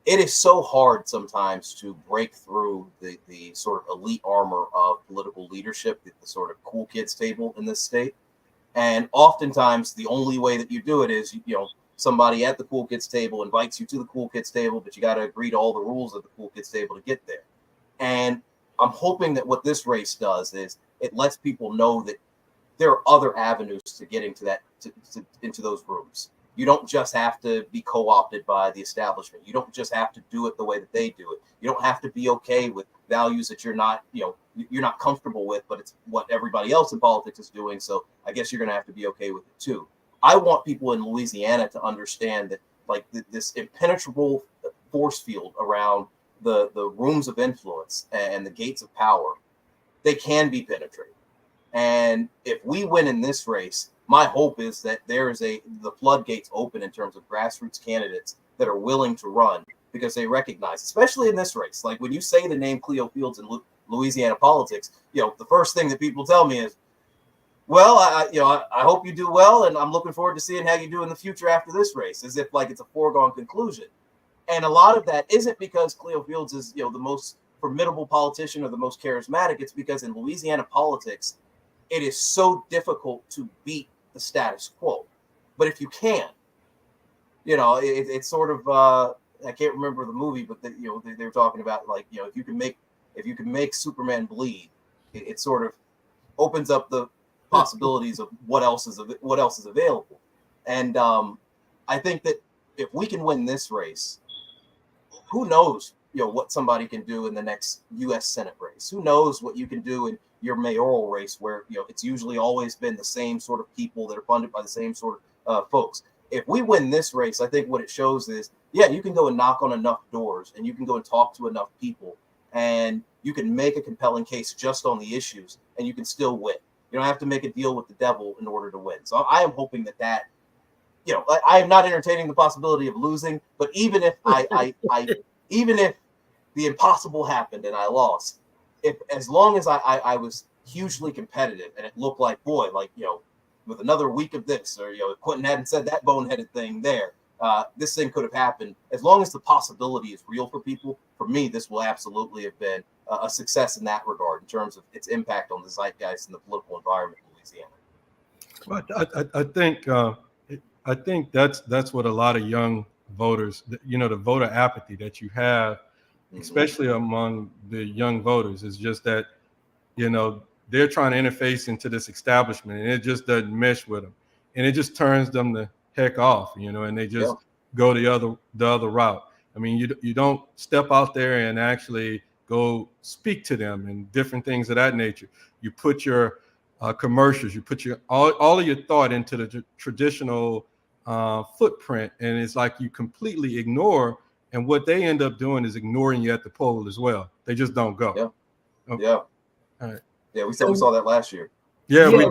S2: is so hard sometimes to break through the sort of elite armor of political leadership, the sort of cool kids table in this state. And oftentimes the only way that you do it is, somebody at the cool kids table invites you to the cool kids table, but you got to agree to all the rules of the cool kids table to get there. And I'm hoping that what this race does is it lets people know that there are other avenues to getting to that, into those rooms. You don't just have to be co-opted by the establishment. You don't just have to do it the way that they do it. You don't have to be okay with values that you're not comfortable with, but it's what everybody else in politics is doing. So I guess you're going to have to be okay with it too. I want people in Louisiana to understand that, like, this impenetrable force field around the rooms of influence and the gates of power, they can be penetrated. And if we win in this race, my hope is that the floodgates open in terms of grassroots candidates that are willing to run, because they recognize, especially in this race, like when you say the name Cleo Fields in Louisiana politics, the first thing that people tell me is, well, I hope you do well, and I'm looking forward to seeing how you do in the future after this race, as if like it's a foregone conclusion. And a lot of that isn't because Cleo Fields is, the most formidable politician or the most charismatic. It's because in Louisiana politics, it is so difficult to beat the status quo. But if you can, it's sort of I can't remember the movie, but they were talking about, like, if you can make Superman bleed, it sort of opens up the possibilities of what else is available. And I think that if we can win this race, who knows what somebody can do in the next U.S. Senate race? Who knows what you can do in your mayoral race, where it's usually always been the same sort of people that are funded by the same sort of folks. If we win this race, I think what it shows is, you can go and knock on enough doors, and you can go and talk to enough people, and you can make a compelling case just on the issues, and you can still win. You don't have to make a deal with the devil in order to win. So I am hoping that I am not entertaining the possibility of losing, but even if even if the impossible happened and I lost, as long as I was hugely competitive and it looked like, boy, like, with another week of this, or, if Quentin hadn't said that boneheaded thing there, this thing could have happened. As long as the possibility is real for people, for me, this will absolutely have been a success in that regard in terms of its impact on the zeitgeist and the political environment in Louisiana.
S1: Well, I think that's what a lot of young voters, the voter apathy that you have, especially among the young voters, is just that, they're trying to interface into this establishment, and it just doesn't mesh with them, and it just turns them the heck off, and they just go the other route. I mean, you don't step out there and actually go speak to them and different things of that nature. You put your commercials, you put all of your thought into the traditional footprint, and it's like you completely ignore. And what they end up doing is ignoring you at the poll as well. They just don't go.
S2: Yeah.
S1: Okay.
S2: Yeah.
S1: All right.
S2: Yeah, we saw that last year.
S1: Yeah, we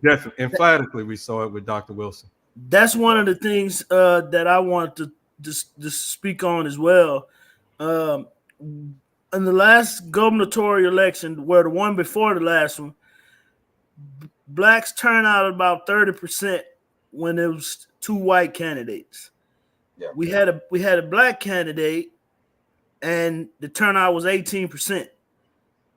S1: definitely, emphatically, we saw it with Dr. Wilson.
S3: That's one of the things that I want to just speak on as well. In the last gubernatorial election, where the one before the last one, blacks turnout about 30% when there was two white candidates.
S2: Yeah.
S3: We had a black candidate, and the turnout was 18%.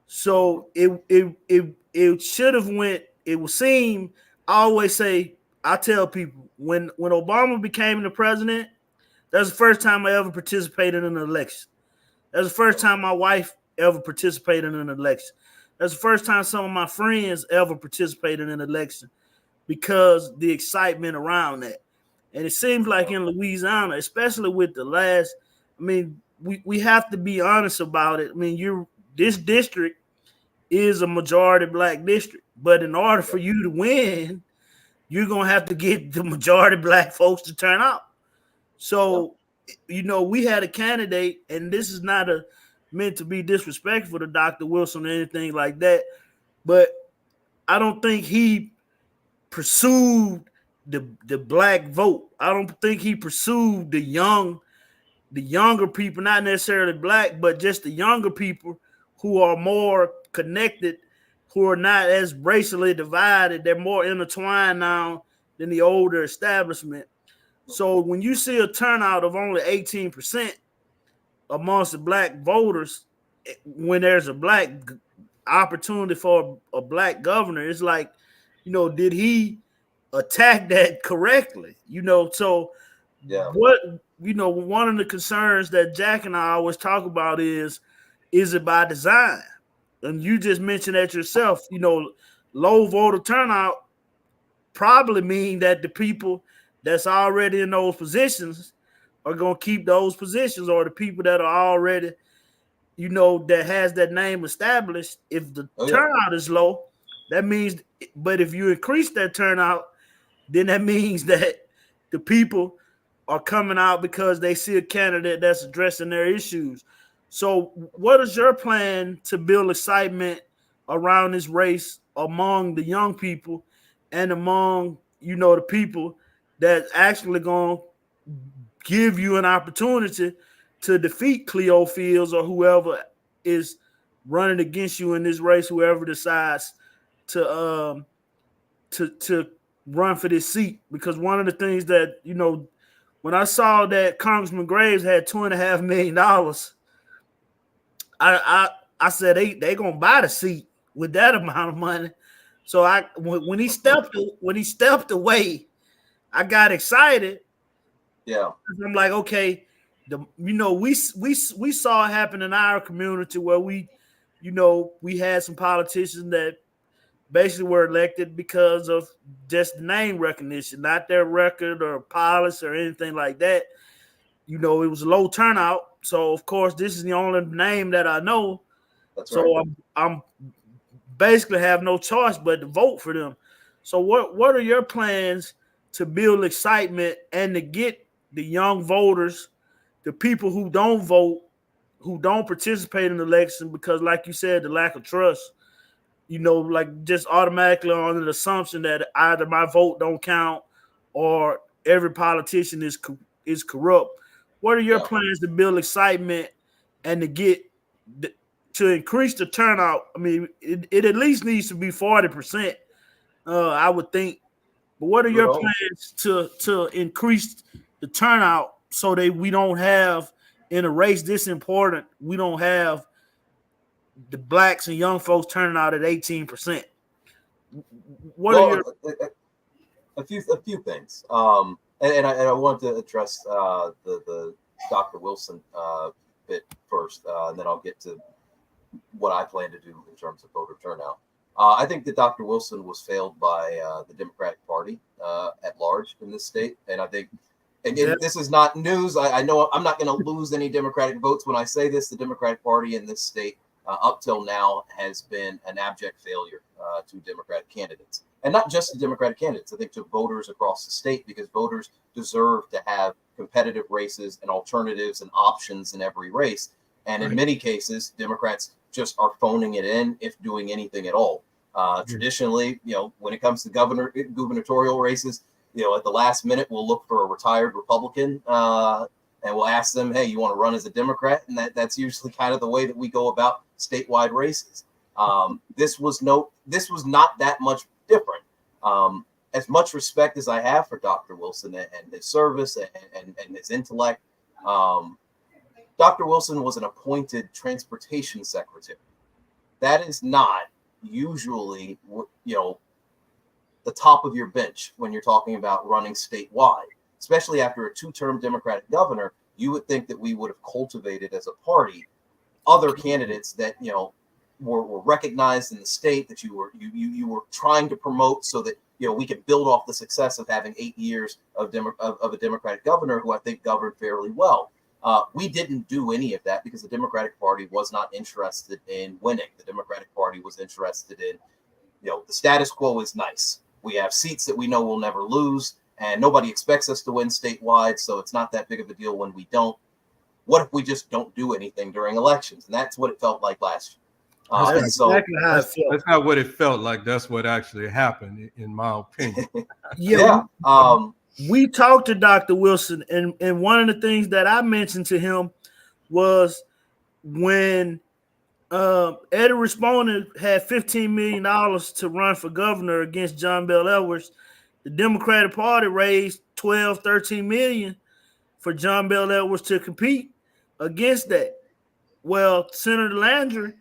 S3: So it should have went. It would seem. I always say, I tell people, when Obama became the president, that's the first time I ever participated in an election. That's the first time my wife ever participated in an election. That's the first time some of my friends ever participated in an election, because the excitement around that. And it seems like in Louisiana, especially with the last, I mean, we have to be honest about it. I mean, this district is a majority black district, but in order for you to win, you're gonna have to get the majority black folks to turn out. So, we had a candidate, and this is not meant to be disrespectful to Dr. Wilson or anything like that, but I don't think he pursued the black vote. I don't think he pursued the younger people, not necessarily black, but just the younger people who are more connected, who are not as racially divided. They're more intertwined now than the older establishment. So when you see a turnout of only 18% amongst the black voters, when there's a black opportunity for a black governor, it's like, did he attack that correctly? So what, one of the concerns that Jack and I always talk about is it by design? And you just mentioned that yourself, low voter turnout probably mean that the people that's already in those positions are going to keep those positions, or the people that are already, that has that name established. If the turnout is low, that means, but if you increase that turnout, then that means that the people are coming out because they see a candidate that's addressing their issues. So what is your plan to build excitement around this race among the young people and among, the people that's actually going to give you an opportunity to defeat Cleo Fields or whoever is running against you in this race, whoever decides to run for this seat? Because one of the things that, when I saw that Congressman Graves had $2.5 million, I said they gonna buy the seat with that amount of money. So when he stepped away, I got excited.
S2: Yeah,
S3: I'm like, okay, we saw it happen in our community where we had some politicians that basically were elected because of just the name recognition, not their record or policy or anything like that. It was a low turnout. So of course, this is the only name that I know.
S2: that's
S3: so
S2: right.
S3: I'm basically have no choice but to vote for them. So what are your plans to build excitement and to get the young voters, the people who don't vote, who don't participate in the election because, like you said, the lack of trust, like just automatically on the assumption that either my vote don't count or every politician is corrupt. What are your plans to build excitement and to increase the turnout? I mean, it at least needs to be 40%, I would think. But what are your plans to increase the turnout so that we don't have, in a race this important, we don't have the blacks and young folks turning out at 18%?
S2: A few things. And I want to address the Dr. Wilson bit first, and then I'll get to what I plan to do in terms of voter turnout. I think that Dr. Wilson was failed by the Democratic Party at large in this state, and I think, again, this is not news. I know I'm not going to lose any Democratic votes when I say this. The Democratic Party in this state, up till now, has been an abject failure to Democratic candidates. And not just to Democratic candidates, I think to voters across the state, because voters deserve to have competitive races and alternatives and options in every race. And in many cases, Democrats just are phoning it in, if doing anything at all. Traditionally, when it comes to gubernatorial races, at the last minute, we'll look for a retired Republican and we'll ask them, hey, you want to run as a Democrat? And that's usually kind of the way that we go about statewide races. This was not that much different. as much respect as I have for Dr. Wilson and his service and his intellect, Dr. Wilson was an appointed transportation secretary. That is not usually, the top of your bench when you're talking about running statewide, especially after a 2-term Democratic governor. You would think that we would have cultivated as a party other candidates that, were recognized in the state, that you were trying to promote, so that we can build off the success of having 8 years of a Democratic governor who I think governed fairly well. We didn't do any of that because the Democratic Party was not interested in winning. The Democratic Party was interested in, the status quo is nice. We have seats that we know we'll never lose, and nobody expects us to win statewide, so it's not that big of a deal when we don't. What if we just don't do anything during elections? And that's what it felt like last year.
S1: That's not what it felt like. That's what actually happened, in my opinion.
S3: Yeah. We talked to Dr. Wilson, and one of the things that I mentioned to him was when Eddie Rispone had $15 million to run for governor against John Bel Edwards, the Democratic Party raised $13 million for John Bel Edwards to compete against that. Well, Attorney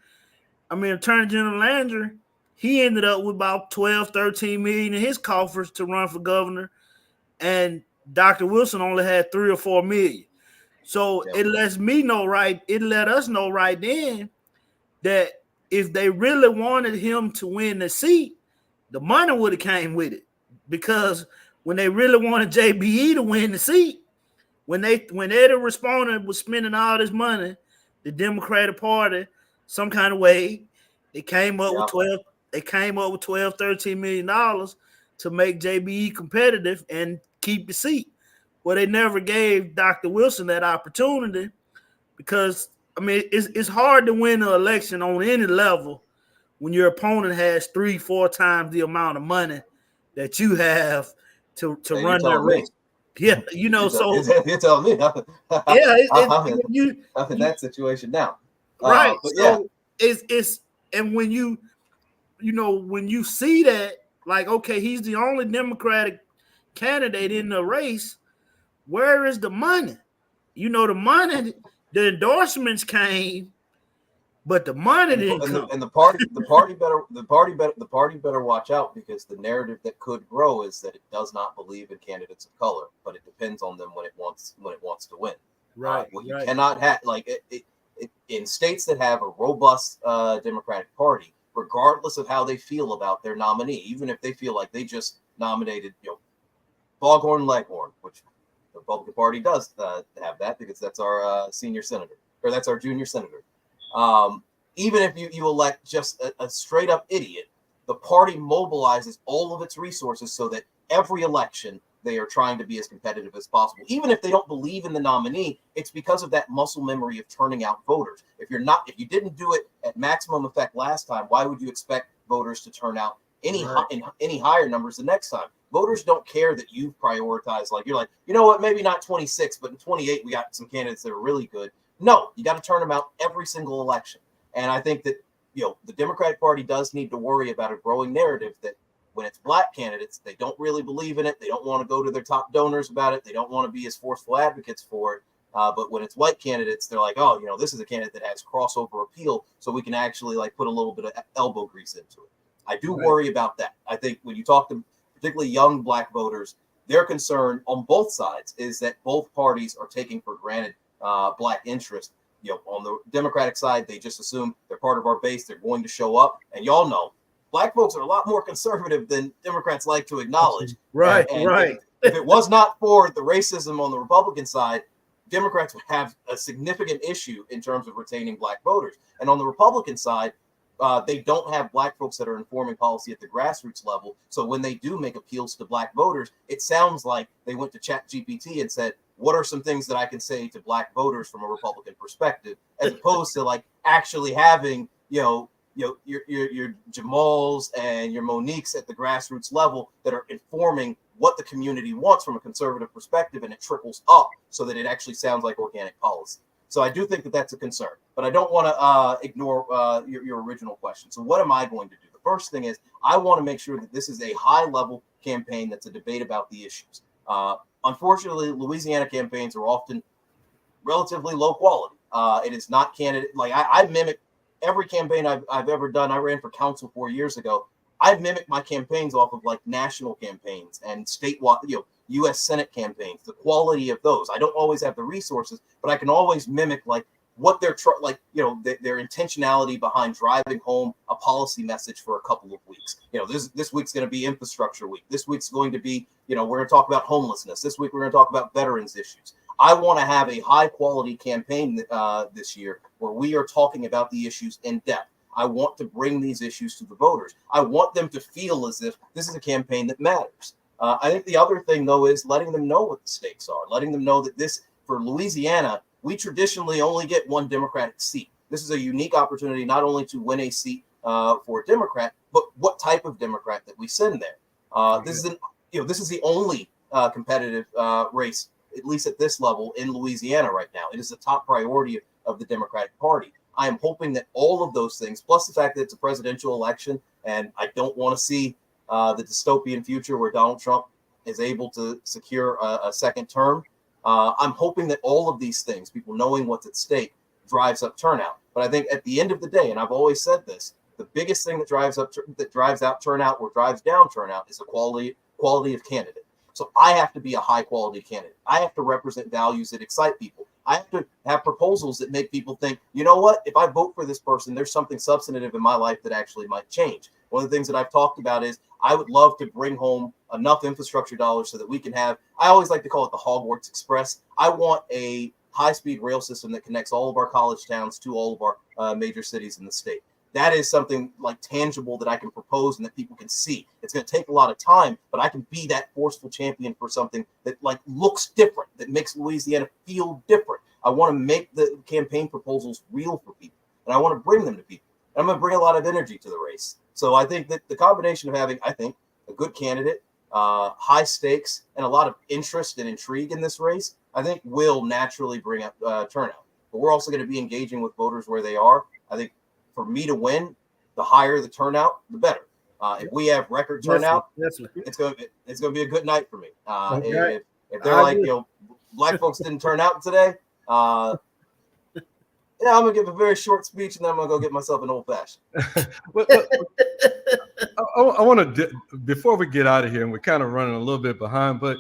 S3: General Landry, he ended up with about $13 million in his coffers to run for governor, and Dr. Wilson only had $3 or $4 million. So it let us know right then that if they really wanted him to win the seat, the money would have came with it. Because when they really wanted JBE to win the seat, when Eddie Rispone was spending all this money, the Democratic Party, some kind of way, they came up with $13 million to make JBE competitive and keep the seat. Well, they never gave Dr. Wilson that opportunity because, it's hard to win an election on any level when your opponent has 3-4 times the amount of money that you have to run that race. Yeah,
S2: you're telling me. I'm in that situation now.
S3: Right. It's and when you see that, like, okay, he's the only Democratic candidate in the race, where is the money? The money, the endorsements came, but the money didn't come.
S2: And the party better watch out, because the narrative that could grow is that it does not believe in candidates of color, but it depends on them when it wants to win.
S3: Right.
S2: You cannot have in states that have a robust Democratic Party, regardless of how they feel about their nominee, even if they feel like they just nominated, Foghorn Leghorn, which the Republican Party does have that, because that's our senior senator, or that's our junior senator. Even if you elect just a straight up idiot, the party mobilizes all of its resources so that every election they are trying to be as competitive as possible. Even if they don't believe in the nominee, it's because of that muscle memory of turning out voters. If you didn't do it at maximum effect last time, why would you expect voters to turn out any higher numbers the next time? Voters don't care that you've prioritized. Like, you're like, you know what, maybe not 26, but in 28, we got some candidates that are really good. No, you got to turn them out every single election. And I think that, the Democratic Party does need to worry about a growing narrative that when it's black candidates, they don't really believe in it. They don't want to go to their top donors about it. They don't want to be as forceful advocates for it. But when it's white candidates, they're like, oh, this is a candidate that has crossover appeal, so we can actually put a little bit of elbow grease into it. I do worry about that. I think when you talk to particularly young black voters, their concern on both sides is that both parties are taking for granted black interest. On the Democratic side, they just assume they're part of our base. They're going to show up. And y'all know, black folks are a lot more conservative than Democrats like to acknowledge.
S3: Right.
S2: If it was not for the racism on the Republican side, Democrats would have a significant issue in terms of retaining black voters. And on the Republican side, they don't have black folks that are informing policy at the grassroots level. So when they do make appeals to black voters, it sounds like they went to ChatGPT and said, what are some things that I can say to black voters from a Republican perspective, as opposed to actually having, your Jamals and your Moniques at the grassroots level that are informing what the community wants from a conservative perspective, and it trickles up so that it actually sounds like organic policy. So I do think that that's a concern, but I don't want to ignore your original question. So what am I going to do? The first thing is I want to make sure that this is a high-level campaign that's a debate about the issues. Unfortunately, Louisiana campaigns are often relatively low quality. It is not candidate. Like I mimic every campaign I've ever done. I ran for council 4 years ago. I've mimicked my campaigns off of like national campaigns and statewide, U.S. Senate campaigns, the quality of those. I don't always have the resources, but I can always mimic like what they're their intentionality behind driving home a policy message for a couple of weeks. This week's going to be infrastructure week. This week's going to be, we're going to talk about homelessness. This week we're going to talk about veterans issues. I want to have a high quality campaign this year where we are talking about the issues in depth. I want to bring these issues to the voters. I want them to feel as if this is a campaign that matters. I think the other thing, though, is letting them know what the stakes are, letting them know that for Louisiana, we traditionally only get one Democratic seat. This is a unique opportunity not only to win a seat for a Democrat, but what type of Democrat that we send there. This is the only competitive race, at least at this level, in Louisiana right now. It is the top priority of the Democratic Party. I am hoping that all of those things, plus the fact that it's a presidential election, and I don't want to see the dystopian future where Donald Trump is able to secure a second term. I'm hoping that all of these things, people knowing what's at stake, drives up turnout. But I think at the end of the day, and I've always said this, the biggest thing that drives out turnout or drives down turnout is the quality of candidate. So I have to be a high quality candidate. I have to represent values that excite people. I have to have proposals that make people think, you know what, if I vote for this person, there's something substantive in my life that actually might change. One of the things that I've talked about is I would love to bring home enough infrastructure dollars so that we can have, I always like to call it the Hogwarts Express. I want a high-speed rail system that connects all of our college towns to all of our major cities in the state. That is something like tangible that I can propose and that people can see. It's going to take a lot of time, but I can be that forceful champion for something that like looks different, that makes Louisiana feel different. I want to make the campaign proposals real for people, and I want to bring them to people. And I'm going to bring a lot of energy to the race. So I think that the combination of having, I think, a good candidate, high stakes, and a lot of interest and intrigue in this race, I think will naturally bring up turnout. But we're also going to be engaging with voters where they are. I think for me to win, the higher the turnout, the better. If we have record turnout, it's going to be a good night for me. If they're like, black folks didn't turn out today, I'm going to give a very short speech and then I'm going to go get myself an old fashioned.
S1: I want to, before we get out of here, and we're kind of running a little bit behind, but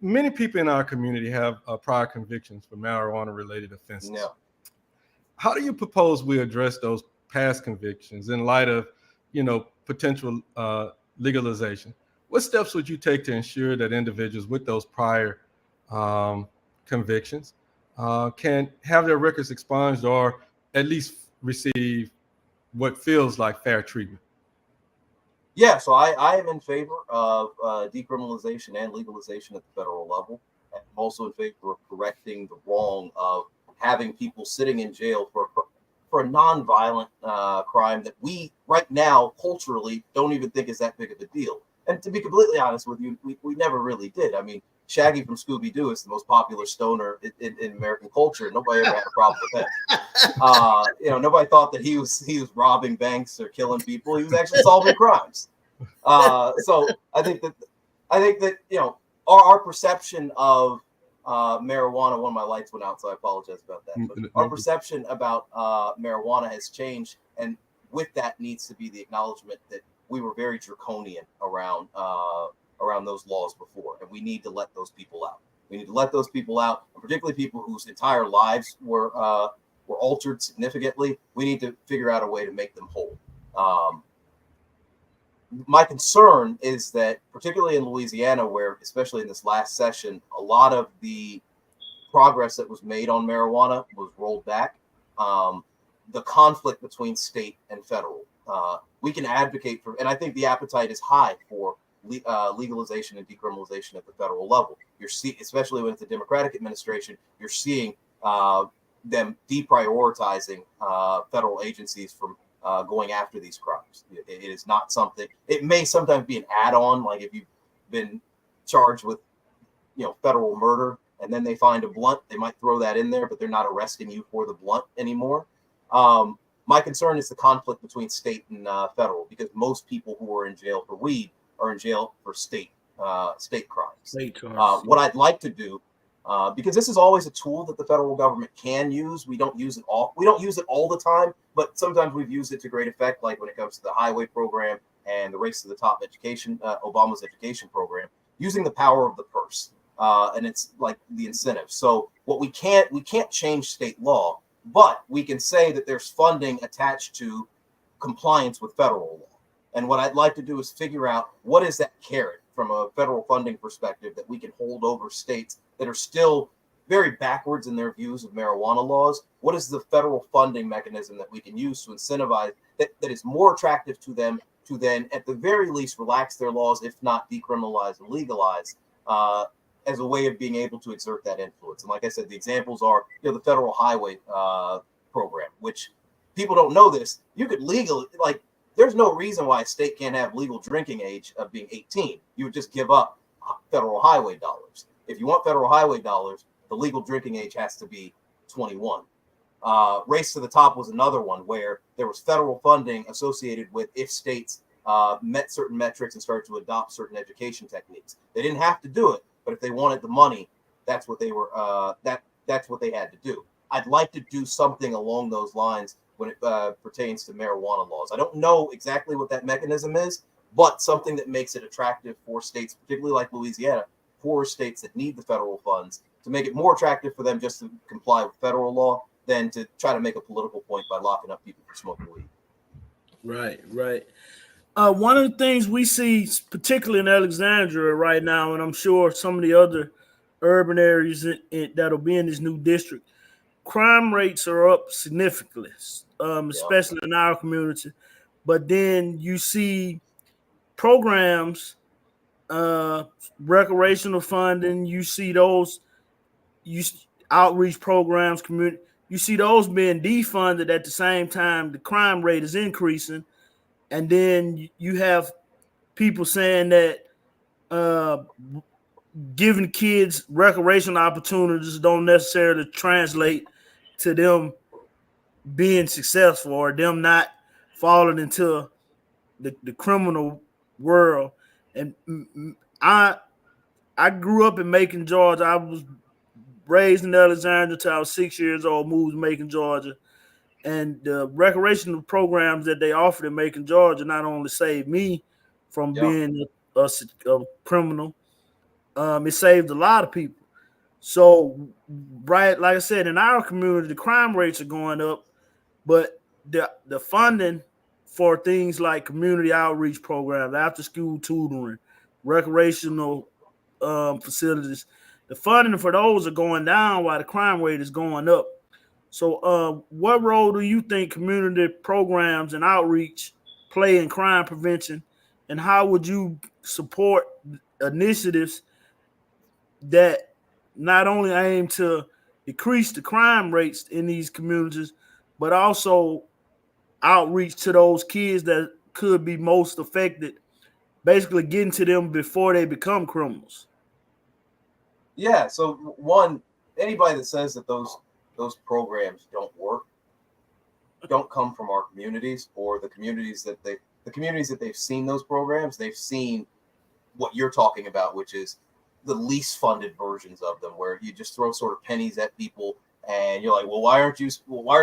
S1: many people in our community have prior convictions for marijuana related offenses.
S2: Yeah.
S1: How do you propose we address those past convictions in light of, potential legalization? What steps would you take to ensure that individuals with those prior convictions can have their records expunged or at least receive what feels like fair treatment?
S2: Yeah, so I am in favor of decriminalization and legalization at the federal level. I'm also in favor of correcting the wrong of having people sitting in jail for a non-violent crime that we right now culturally don't even think is that big of a deal. And to be completely honest with you, we never really did. I mean, Shaggy from Scooby-Doo is the most popular stoner in American culture. Nobody ever had a problem with that. Nobody thought that he was robbing banks or killing people. He was actually solving crimes. So I think that our perception of marijuana. One of my lights went out, so I apologize about that. But our perception about marijuana has changed, and with that needs to be the acknowledgement that we were very draconian around those laws before, and we need to let those people out. We need to let those people out, and particularly people whose entire lives were altered significantly. We need to figure out a way to make them whole. My concern is that, particularly in Louisiana, where, especially in this last session, a lot of the progress that was made on marijuana was rolled back. The conflict between state and federal. We can advocate for, and I think the appetite is high for legalization and decriminalization at the federal level. Especially when it's a Democratic administration, you're seeing them deprioritizing federal agencies from going after these crimes. It is not something. It may sometimes be an add-on, like if you've been charged with, federal murder, and then they find a blunt, they might throw that in there, but they're not arresting you for the blunt anymore. My concern is the conflict between state and federal, because most people who are in jail for weed are in jail for state crimes.
S3: State charges.
S2: What I'd like to do, because this is always a tool that the federal government can use. We don't use it all the time, but sometimes we've used it to great effect, like when it comes to the highway program and the Race to the Top education, Obama's education program, using the power of the purse. And it's like the incentive. So what we can't change state law, but we can say that there's funding attached to compliance with federal law. And what I'd like to do is figure out what is that carrot from a federal funding perspective that we can hold over states that are still very backwards in their views of marijuana laws. What is the federal funding mechanism that we can use to incentivize that is more attractive to them to then at the very least relax their laws, if not decriminalize and legalize, as a way of being able to exert that influence. And like I said, the examples are, the federal highway program, which people don't know this. You could legally, there's no reason why a state can't have legal drinking age of being 18. You would just give up federal highway dollars. If you want federal highway dollars, the legal drinking age has to be 21. Race to the Top was another one where there was federal funding associated with if states met certain metrics and started to adopt certain education techniques. They didn't have to do it, but if they wanted the money, that's what they were. That's what they had to do. I'd like to do something along those lines when it pertains to marijuana laws. I don't know exactly what that mechanism is, but something that makes it attractive for states, particularly like Louisiana, for states that need the federal funds, to make it more attractive for them just to comply with federal law than to try to make a political point by locking up people for smoking weed.
S3: Right. One of the things we see, particularly in Alexandria right now, and I'm sure some of the other urban areas that'll be in this new district, crime rates are up significantly, especially in our community. But then you see programs, recreational funding, you see those, outreach programs, community, you see those being defunded at the same time the crime rate is increasing. And then you have people saying that giving kids recreational opportunities don't necessarily translate to them being successful or them not falling into the criminal world. And I grew up in Macon, Georgia. I was raised in Alexandria until I was 6 years old, moved to Macon, Georgia. And the recreational programs that they offered in Macon, Georgia, not only saved me from being a criminal, it saved a lot of people. So, right, like I said, in our community, the crime rates are going up, but the funding for things like community outreach programs, after school tutoring, recreational facilities, the funding for those are going down while the crime rate is going up. So what role do you think community programs and outreach play in crime prevention, and how would you support initiatives that not only aim to decrease the crime rates in these communities, but also outreach to those kids that could be most affected, basically getting to them before they become criminals?
S2: Yeah, so one, anybody that says that those programs don't work don't come from our communities or the communities that they've seen those programs. They've seen what you're talking about, which is the least funded versions of them, where you just throw sort of pennies at people and you're like, well, why are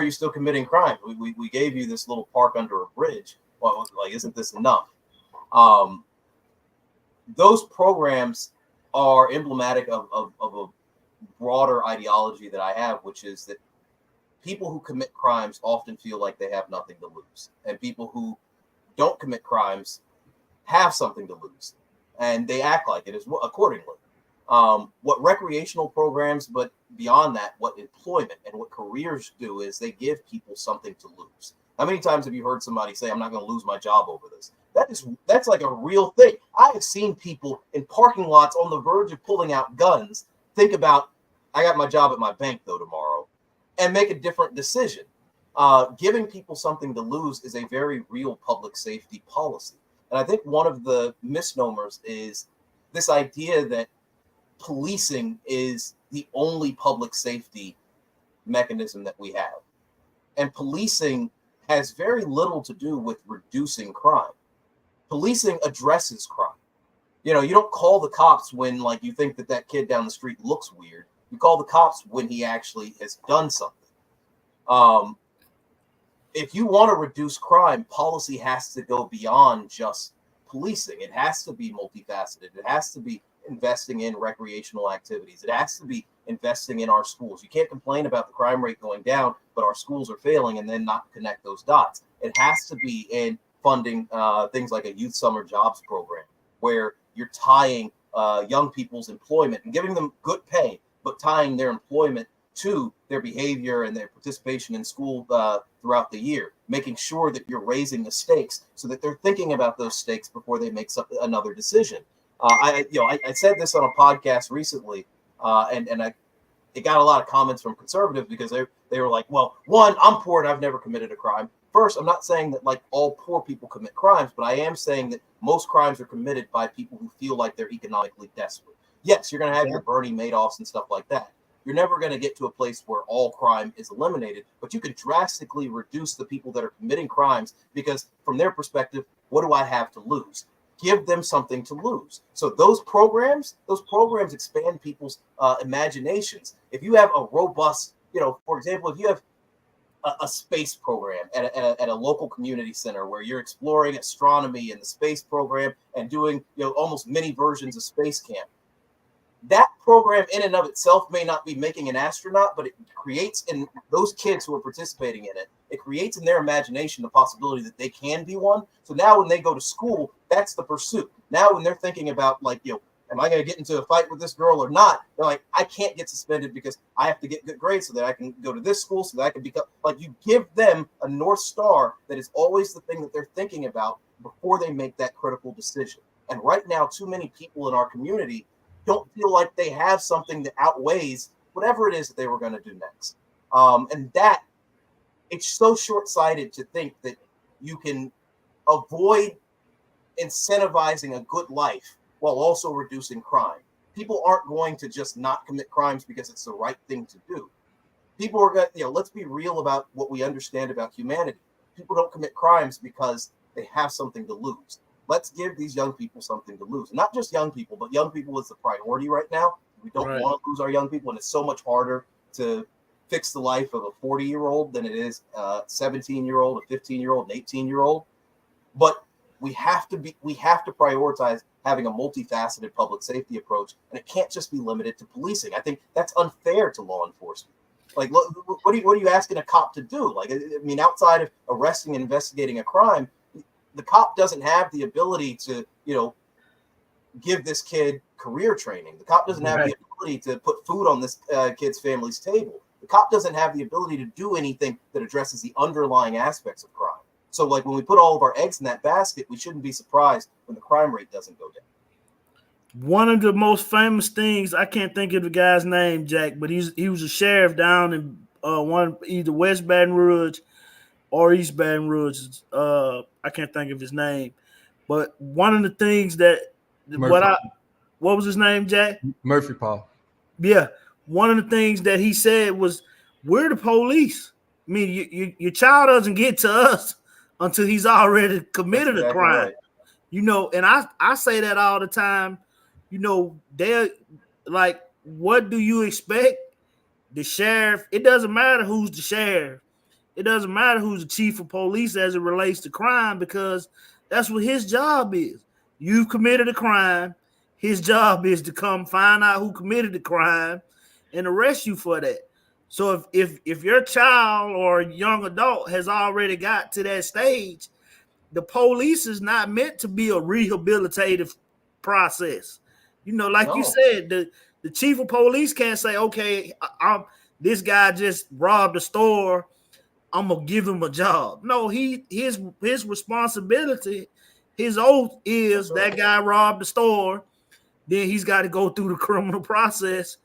S2: you still committing crime? We gave you this little park under a bridge. Well, isn't this enough? Those programs are emblematic of a broader ideology that I have, which is that people who commit crimes often feel like they have nothing to lose, and people who don't commit crimes have something to lose, and they act like it accordingly. What recreational programs, but beyond that, what employment and what careers do is they give people something to lose. How many times have you heard somebody say, I'm not going to lose my job over this? That's like a real thing. I have seen people in parking lots on the verge of pulling out guns think about, I got my job at my bank though tomorrow, and make a different decision. Giving people something to lose is a very real public safety policy. And I think one of the misnomers is this idea that policing is the only public safety mechanism that we have. And policing has very little to do with reducing crime. Policing addresses crime. You know, you don't call the cops when like you think that kid down the street looks weird. You call the cops when he actually has done something. If you want to reduce crime, policy has to go beyond just policing. It has to be multifaceted. It has to be investing in recreational activities. It has to be investing in our schools. You can't complain about the crime rate going down, but our schools are failing and then not connect those dots. It has to be in funding things like a youth summer jobs program where you're tying young people's employment and giving them good pay, but tying their employment to their behavior and their participation in school throughout the year, making sure that you're raising the stakes so that they're thinking about those stakes before they make another decision. I said this on a podcast recently, and it got a lot of comments from conservatives because they were like, well, one, I'm poor and I've never committed a crime. First, I'm not saying that like all poor people commit crimes, but I am saying that most crimes are committed by people who feel like they're economically desperate. Yes, you're going to have your Bernie Madoffs and stuff like that. You're never going to get to a place where all crime is eliminated, but you can drastically reduce the people that are committing crimes because from their perspective, what do I have to lose? Give them something to lose. So those programs expand people's imaginations. If you have a robust, for example, if you have a space program at a local community center where you're exploring astronomy in the space program and doing almost mini versions of Space Camp, that program in and of itself may not be making an astronaut, but it creates in those kids who are participating in it, it creates in their imagination the possibility that they can be one. So now when they go to school, that's the pursuit. Now when they're thinking about like, am I going to get into a fight with this girl or not? They're like, I can't get suspended because I have to get good grades so that I can go to this school, so that I can become like, you give them a North Star that is always the thing that they're thinking about before they make that critical decision. And right now, too many people in our community don't feel like they have something that outweighs whatever it is that they were going to do next. And that it's so short-sighted to think that you can avoid incentivizing a good life while also reducing crime. People aren't going to just not commit crimes because it's the right thing to do. People are going to, let's be real about what we understand about humanity. People don't commit crimes because they have something to lose. Let's give these young people something to lose. Not just young people, but young people is the priority right now. We don't want to lose our young people, and it's so much harder to fix the life of a 40-year-old than it is a 17-year-old, a 15-year-old, an 18-year-old. But we have to prioritize having a multifaceted public safety approach, and it can't just be limited to policing. I think that's unfair to law enforcement. Like, what are you asking a cop to do? Like, I mean, outside of arresting and investigating a crime, the cop doesn't have the ability to, give this kid career training. The cop doesn't have the ability to put food on this kid's family's table. The cop doesn't have the ability to do anything that addresses the underlying aspects of crime. So, like, when we put all of our eggs in that basket, we shouldn't be surprised when the crime rate doesn't go down.
S3: One of the most famous things, I can't think of the guy's name, Jack, but he was a sheriff down in either West Baton Rouge or East Baton Rouge. I can't think of his name, but one of the things that what was his name, Jack?
S1: Murphy Paul.
S3: Yeah, one of the things that he said was, "We're the police. I mean, your child doesn't get to us until he's already committed a crime." Right. And I say that all the time. They're like, what do you expect? The sheriff, it doesn't matter who's the sheriff. It doesn't matter who's the chief of police as it relates to crime, because that's what his job is. You've committed a crime. His job is to come find out who committed the crime and arrest you for that. So if your child or young adult has already got to that stage, the police is not meant to be a rehabilitative process. You said, the chief of police can't say, okay, this guy just robbed a store, I'm gonna give him a job. No, his responsibility, his oath is that guy robbed the store, then he's got to go through the criminal process.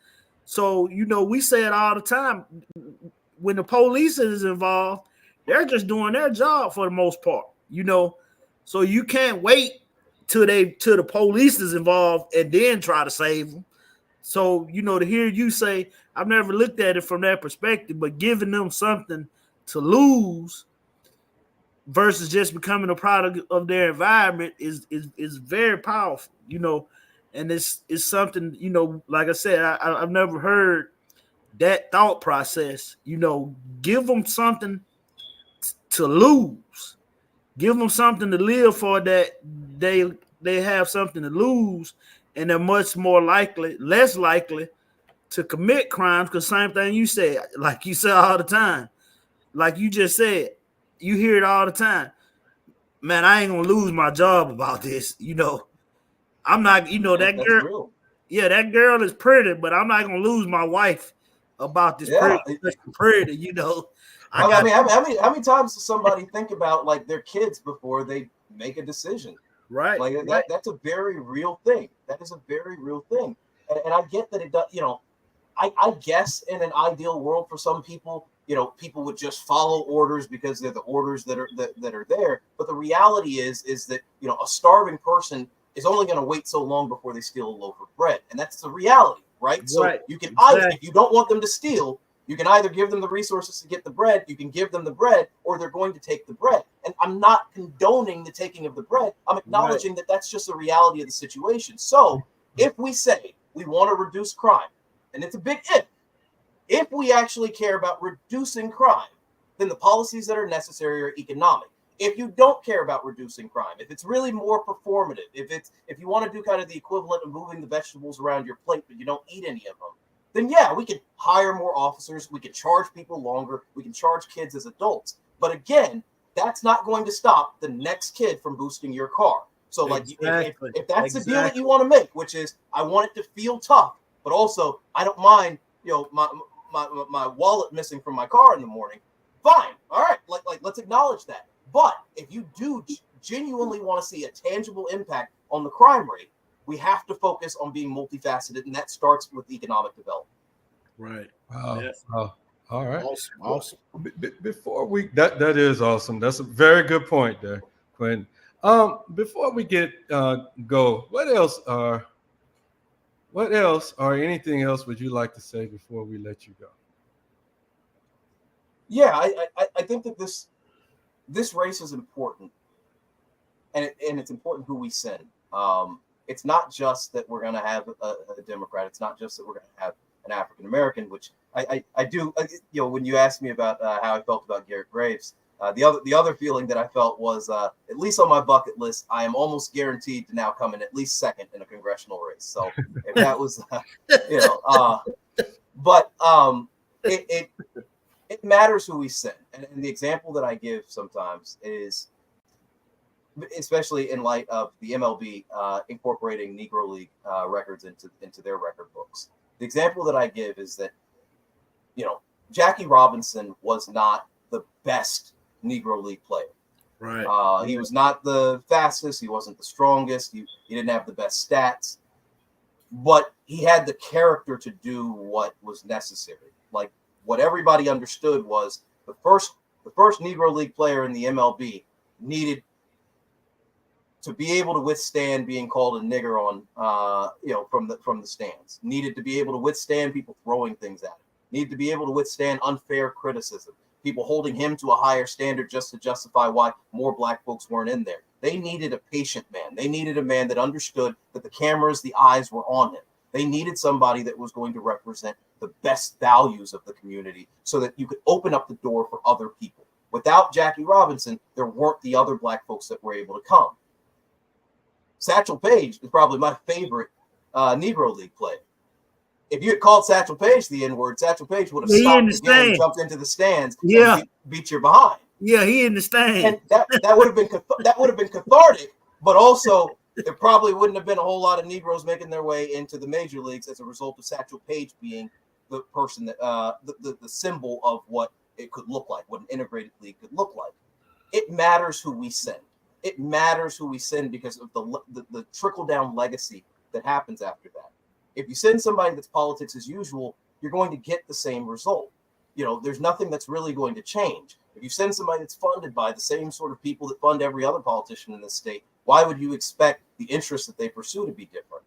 S3: So, we say it all the time. When the police is involved, they're just doing their job for the most part, So you can't wait till the police is involved and then try to save them. So, to hear you say, I've never looked at it from that perspective, but giving them something to lose, versus just becoming a product of their environment is very powerful, you know, and it's something, you know, like I said, I've never heard that thought process. You know, give them something to lose, give them something to live for, that they have something to lose, and they're much more likely, less likely to commit crimes. Because same thing you said, like you say all the time, like you just said, you hear it all the time. Man, I ain't gonna lose my job about this. You know, I'm not. You know that
S2: That's
S3: girl.
S2: real.
S3: Yeah, that girl is pretty, but I'm not gonna lose my wife about this
S2: Yeah.
S3: pretty. You know,
S2: I mean, how many times does somebody think about like their kids before they make a decision?
S3: right,
S2: Like
S3: right.
S2: that's a very real thing. That is a very real thing. And I get that it does, you know, I guess in an ideal world for some people, you know, people would just follow orders because they're the orders that are there. But the reality is that, you know, a starving person is only going to wait so long before they steal a loaf of bread. And that's the reality, right? So you can either, if you don't want them to steal, you can either give them the resources to get the bread, you can give them the bread, or they're going to take the bread. And I'm not condoning the taking of the bread. I'm acknowledging that that's just the reality of the situation. So if we say we want to reduce crime, and it's a big if we actually care about reducing crime, then the policies that are necessary are economic. If you don't care about reducing crime, if it's really more performative, if you want to do kind of the equivalent of moving the vegetables around your plate, but you don't eat any of them, then yeah, we can hire more officers, we can charge people longer, we can charge kids as adults. But again, that's not going to stop the next kid from boosting your car. So like if that's the deal that you want to make, which is I want it to feel tough, but also I don't mind, you know, my wallet missing from my car in the morning, fine. All right, like let's acknowledge that. But if you do genuinely want to see a tangible impact on the crime rate, we have to focus on being multifaceted, and that starts with economic development.
S3: Right.
S1: All right.
S3: Awesome.
S1: Before we that is awesome. That's a very good point there, Quentin. Before we get go, what else or anything else would you like to say before we let you go?
S2: Yeah, I think that this race is important, and it's important who we send. It's not just that we're going to have a Democrat. It's not just that we're going to have an African American, which I do. You know, when you asked me about how I felt about Garrett Graves, the other feeling that I felt was at least on my bucket list, I am almost guaranteed to now come in at least second in a congressional race. So if that was, you know, but it matters who we send, and the example that I give sometimes is, especially in light of the MLB incorporating Negro League records into their record books. The example that I give is that, you know, Jackie Robinson was not the best Negro League player.
S3: Right.
S2: He was not the fastest. He wasn't the strongest. He didn't have the best stats, but he had the character to do what was necessary. Like what everybody understood was the first Negro League player in the MLB needed to be able to withstand being called a nigger on, you know, from the stands. Needed to be able to withstand people throwing things at him. Needed to be able to withstand unfair criticism. People holding him to a higher standard just to justify why more black folks weren't in there. They needed a patient man. They needed a man that understood that the cameras, the eyes were on him. They needed somebody that was going to represent the best values of the community so that you could open up the door for other people. Without Jackie Robinson, there weren't the other black folks that were able to come. Satchel Paige is probably my favorite Negro League player. If you had called Satchel Paige the N-word, Satchel Paige would have stopped the game and jumped into the stands and beat your behind.
S3: Yeah, he in the stand.
S2: And that would have been cathartic, but also there probably wouldn't have been a whole lot of Negroes making their way into the major leagues as a result of Satchel Paige being the person that the symbol of what it could look like, what an integrated league could look like. It matters who we send. It matters who we send because of the trickle-down legacy that happens after that. If you send somebody that's politics as usual, you're going to get the same result. You know, there's nothing that's really going to change. If you send somebody that's funded by the same sort of people that fund every other politician in this state, why would you expect the interests that they pursue to be different?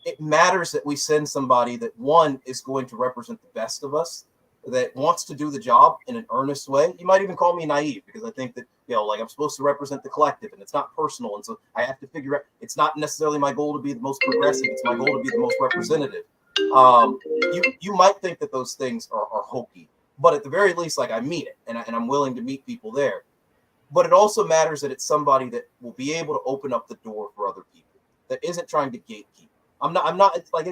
S2: It matters that we send somebody that, one, is going to represent the best of us, that wants to do the job in an earnest way. You might even call me naive because I think that, like I'm supposed to represent the collective and it's not personal. And so I have to figure out, it's not necessarily my goal to be the most progressive. It's my goal to be the most representative. You might think that those things are hokey, but at the very least, like I mean it and I'm willing to meet people there. But it also matters that it's somebody that will be able to open up the door for other people, that isn't trying to gatekeep. I'm not it's like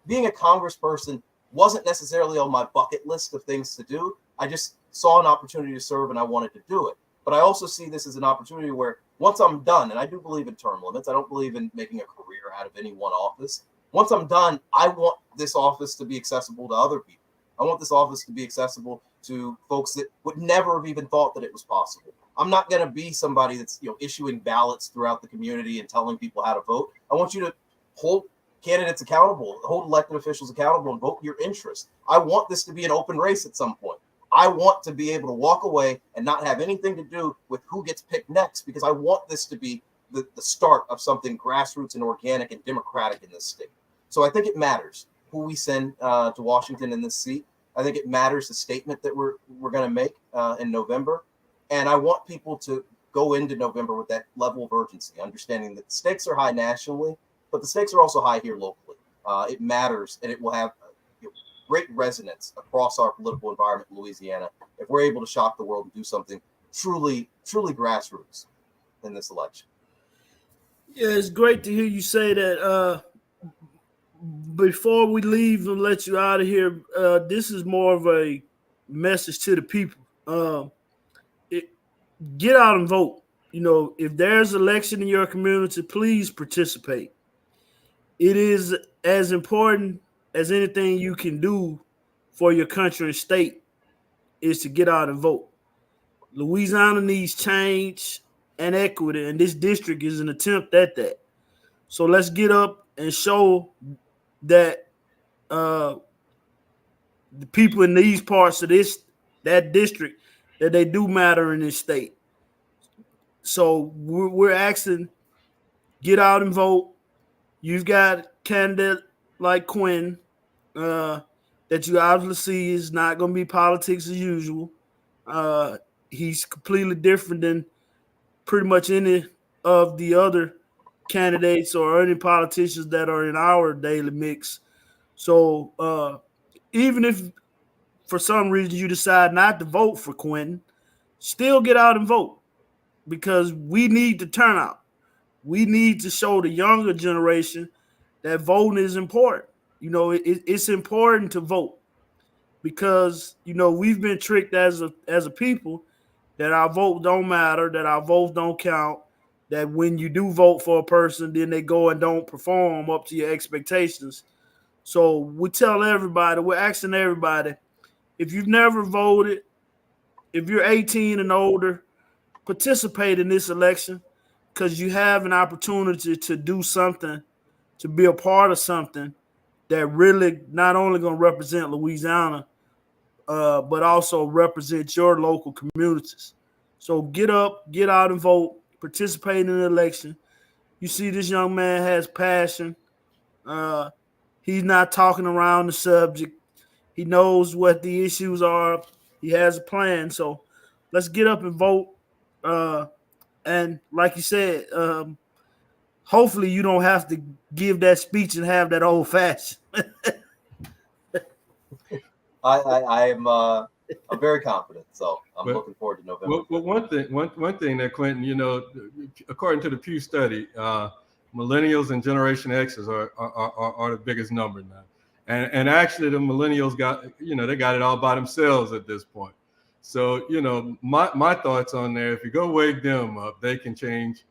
S2: being a congressperson wasn't necessarily on my bucket list of things to do. I just saw an opportunity to serve and I wanted to do it. But I also see this as an opportunity where once I'm done, and I do believe in term limits, I don't believe in making a career out of any one office. Once I'm done, I want this office to be accessible to other people. I want this office to be accessible to folks that would never have even thought that it was possible. I'm not going to be somebody that's issuing ballots throughout the community and telling people how to vote. I want you to hold candidates accountable, hold elected officials accountable, and vote your interest. I want this to be an open race at some point. I want to be able to walk away and not have anything to do with who gets picked next, because I want this to be the start of something grassroots and organic and democratic in this state. So I think it matters who we send to Washington in this seat. I think it matters the statement that we're going to make in November. And I want people to go into November with that level of urgency, understanding that the stakes are high nationally, but the stakes are also high here locally. It matters, and it will have great resonance across our political environment in Louisiana if we're able to shock the world and do something truly, truly grassroots in this election.
S3: Yeah, it's great to hear you say that. Before we leave and let you out of here, this is more of a message to the people. Get out and vote. If there's an election in your community, please participate. It is as important as anything you can do for your country and state is to get out and vote. Louisiana needs change and equity, and this district is an attempt at that. So let's get up and show that the people in these parts of that district, that they do matter in this state. So we're asking, get out and vote. You've got a candidate like Quinn that you obviously see is not going to be politics as usual. He's completely different than pretty much any of the other candidates or any politicians that are in our daily mix. So even if for some reason you decide not to vote for Quentin, still get out and vote, because we need the turnout. We need to show the younger generation that voting is important. It's important to vote, because we've been tricked as a people that our vote don't matter, that our votes don't count, that when you do vote for a person, then they go and don't perform up to your expectations. So we tell everybody, we're asking everybody, if you've never voted, if you're 18 and older, participate in this election, because you have an opportunity to do something, to be a part of something that really not only going to represent Louisiana, but also represent your local communities. So get up, get out and vote, participate in the election. You see this young man has passion. He's not talking around the subject. He knows what the issues are. He has a plan. So let's get up and vote. And like you said, hopefully you don't have to give that speech and have that old fashioned.
S2: I'm very confident, so I'm looking forward to November.
S1: Well, one thing that Quentin, according to the Pew study, millennials and Generation X's are the biggest number now, and actually the millennials got they got it all by themselves at this point. So my thoughts on there, if you go wake them up, they can change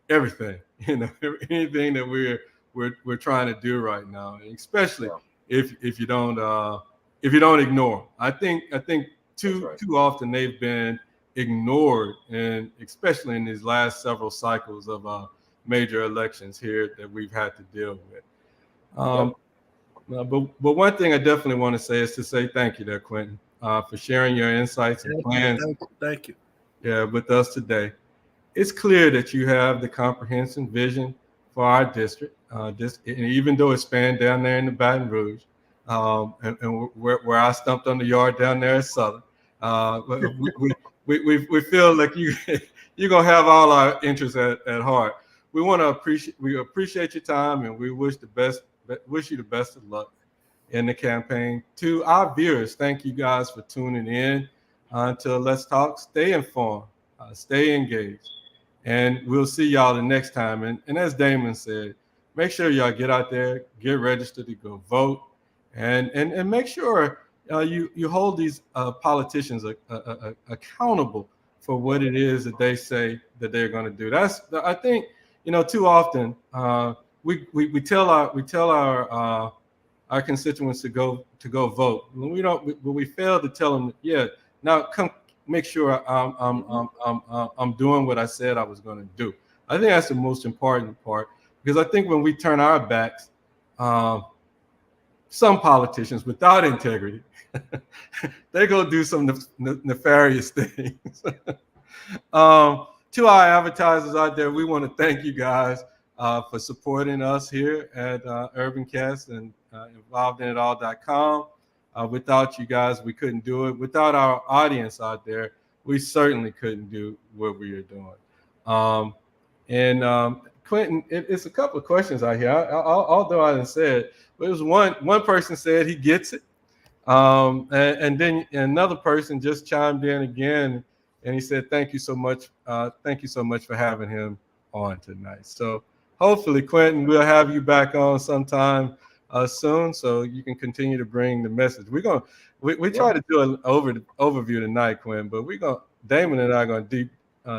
S1: everything. Anything that we're trying to do right now, especially if you don't ignore them. I think too often they've been ignored, and especially in these last several cycles of major elections here that we've had to deal with. But one thing I definitely want to say is to say thank you there, Quentin, for sharing your insights and plans.
S3: Thank you.
S1: Yeah, with us today. It's clear that you have the comprehensive vision for our district. And even though it spanned down there in the Baton Rouge, and where I stumped on the yard down there at Southern. We feel like you're gonna have all our interests at heart. We appreciate your time, and we wish you the best of luck in the campaign. To our viewers, thank you guys for tuning in to Let's Talk. Stay informed, stay engaged, and we'll see y'all the next time. And as Damon said, make sure y'all get out there, get registered to go vote, and make sure you hold these politicians accountable for what it is that they say that they're going to do. I think, too often we tell our constituents to go vote. But we fail to tell them, now come make sure I'm doing what I said I was going to do. I think that's the most important part, because I think when we turn our backs, some politicians without integrity, they go do some nefarious things. To our advertisers out there, we want to thank you guys for supporting us here at UrbanCast and involvedinitall.com. Without you guys, we couldn't do it. Without our audience out there, we certainly couldn't do what we are doing. Quentin, it's a couple of questions out here. Although I didn't say it, but it was one person said he gets it. And then another person just chimed in again, and he said, thank you so much. Thank you so much for having him on tonight. So hopefully, Quentin, we'll have you back on sometime soon, so you can continue to bring the message. We try to do an overview tonight, Quentin, but Damon and I are going to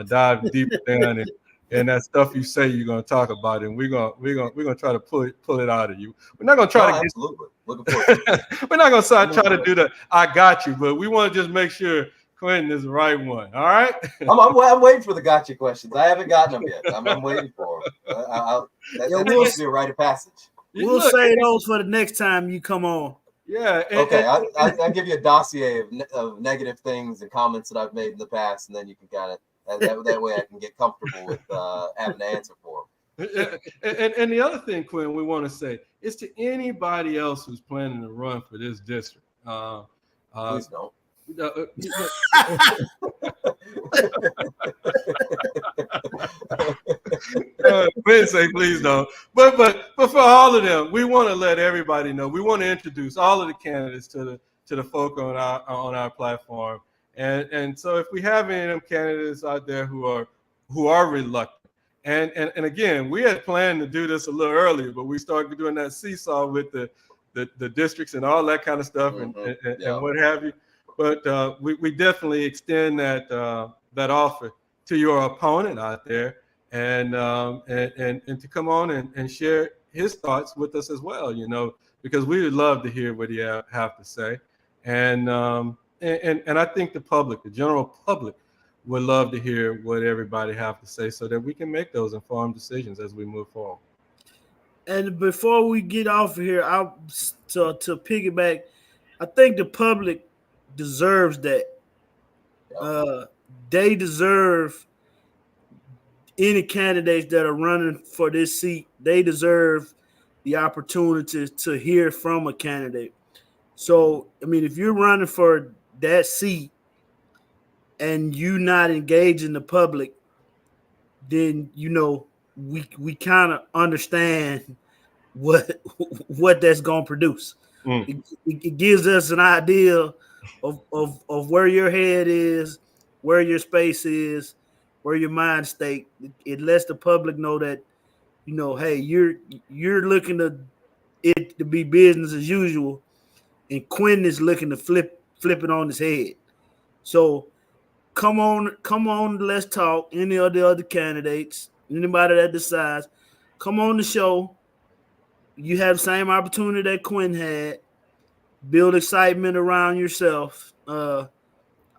S1: dive deeper down and that stuff you say you're going to talk about, and we're going to try to pull it out of you. We're not going to try to
S2: absolutely looking forward to it.
S1: We're not going to try to do the I got you, but we want to just make sure Quentin is the right one. All right.
S2: I'm waiting for the gotcha questions. I haven't gotten them yet. I'm waiting for them. That needs to be a rite of passage.
S3: We'll say those for the next time you come on.
S1: Yeah.
S2: Okay. I'll give you a dossier of negative things and comments that I've made in the past, and then you can kind of that way I can get comfortable with having to answer for them.
S1: And the other thing, Quinn, we want to say is to anybody else who's planning to run for this district.
S2: Please don't.
S1: Quinn say please don't. But for all of them, we want to let everybody know. We want to introduce all of the candidates to the folk on our platform. And so if we have any of them candidates out there who are reluctant, and again, we had planned to do this a little earlier, but we started doing that seesaw with the districts and all that kind of stuff and what have you. But we definitely extend that offer to your opponent out there, and to come on and share his thoughts with us as well. Because we would love to hear what he have to say, and I think the general public would love to hear what everybody have to say, so that we can make those informed decisions as we move forward.
S3: And before we get off of here, to piggyback, I think the public deserves that. They deserve any candidates that are running for this seat. They deserve the opportunity to hear from a candidate. So, I mean, if you're running for that seat and you not engaging the public, then we kind of understand what that's going to produce. It gives us an idea of where your head is, where your space is, where your mind state. It lets the public know that, hey, you're looking to it to be business as usual, and Quentin is looking to flip it on his head. So come on, let's talk. Any of the other candidates, anybody that decides, come on the show. You have the same opportunity that Quentin had. Build excitement around yourself.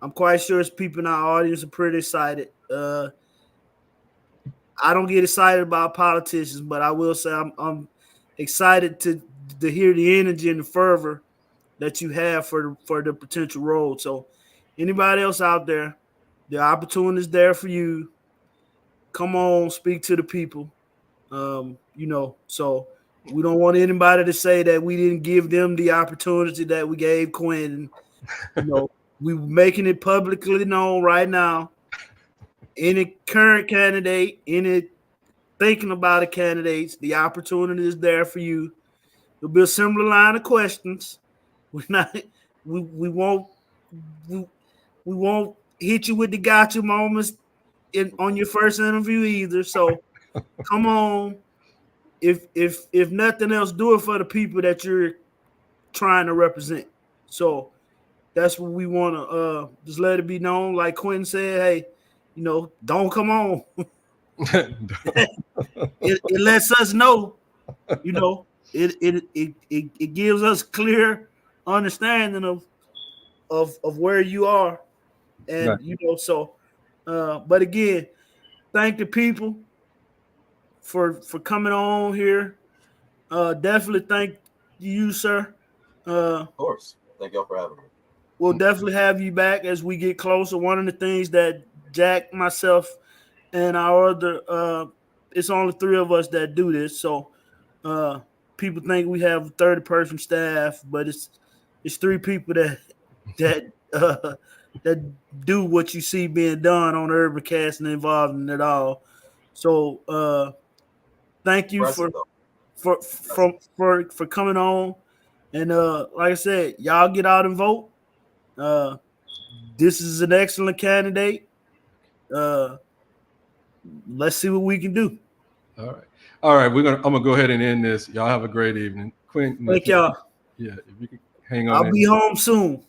S3: I'm quite sure people in our audience are pretty excited. I don't get excited about politicians, but I will say I'm excited to hear the energy and the fervor that you have for the potential role. So anybody else out there, the opportunity is there for you. Come on, speak to the people. So We don't want anybody to say that we didn't give them the opportunity that we gave Quentin. You know, we're making it publicly known right now. Any current candidate, any thinking about the candidates, the opportunity is there for you. There'll be a similar line of questions. We won't hit you with the gotcha moments on your first interview either. So come on. If nothing else, do it for the people that you're trying to represent. So that's what we want to just let it be known. Like Quentin said, hey, you know, don't come on. it lets us know, you know, it gives us clear understanding of where you are. And
S1: right.
S3: you know, so but again, thank the people for coming on here. Definitely thank you, sir.
S2: Of course. Thank y'all for having me.
S3: We'll definitely have you back as we get closer. One of the things that Jack, myself, and our other it's only 3 of us that do this. So people think we have a 30-person staff, but it's 3 people that do what you see being done on UrbanCast and involved in it all. So thank you for coming on. And like I said, y'all get out and vote. This is an excellent candidate. Let's see what we can do.
S1: All right. I'm gonna go ahead and end this. Y'all have a great evening. Quentin.
S3: Thank y'all.
S1: Yeah, if you can hang on.
S3: I'll be home soon.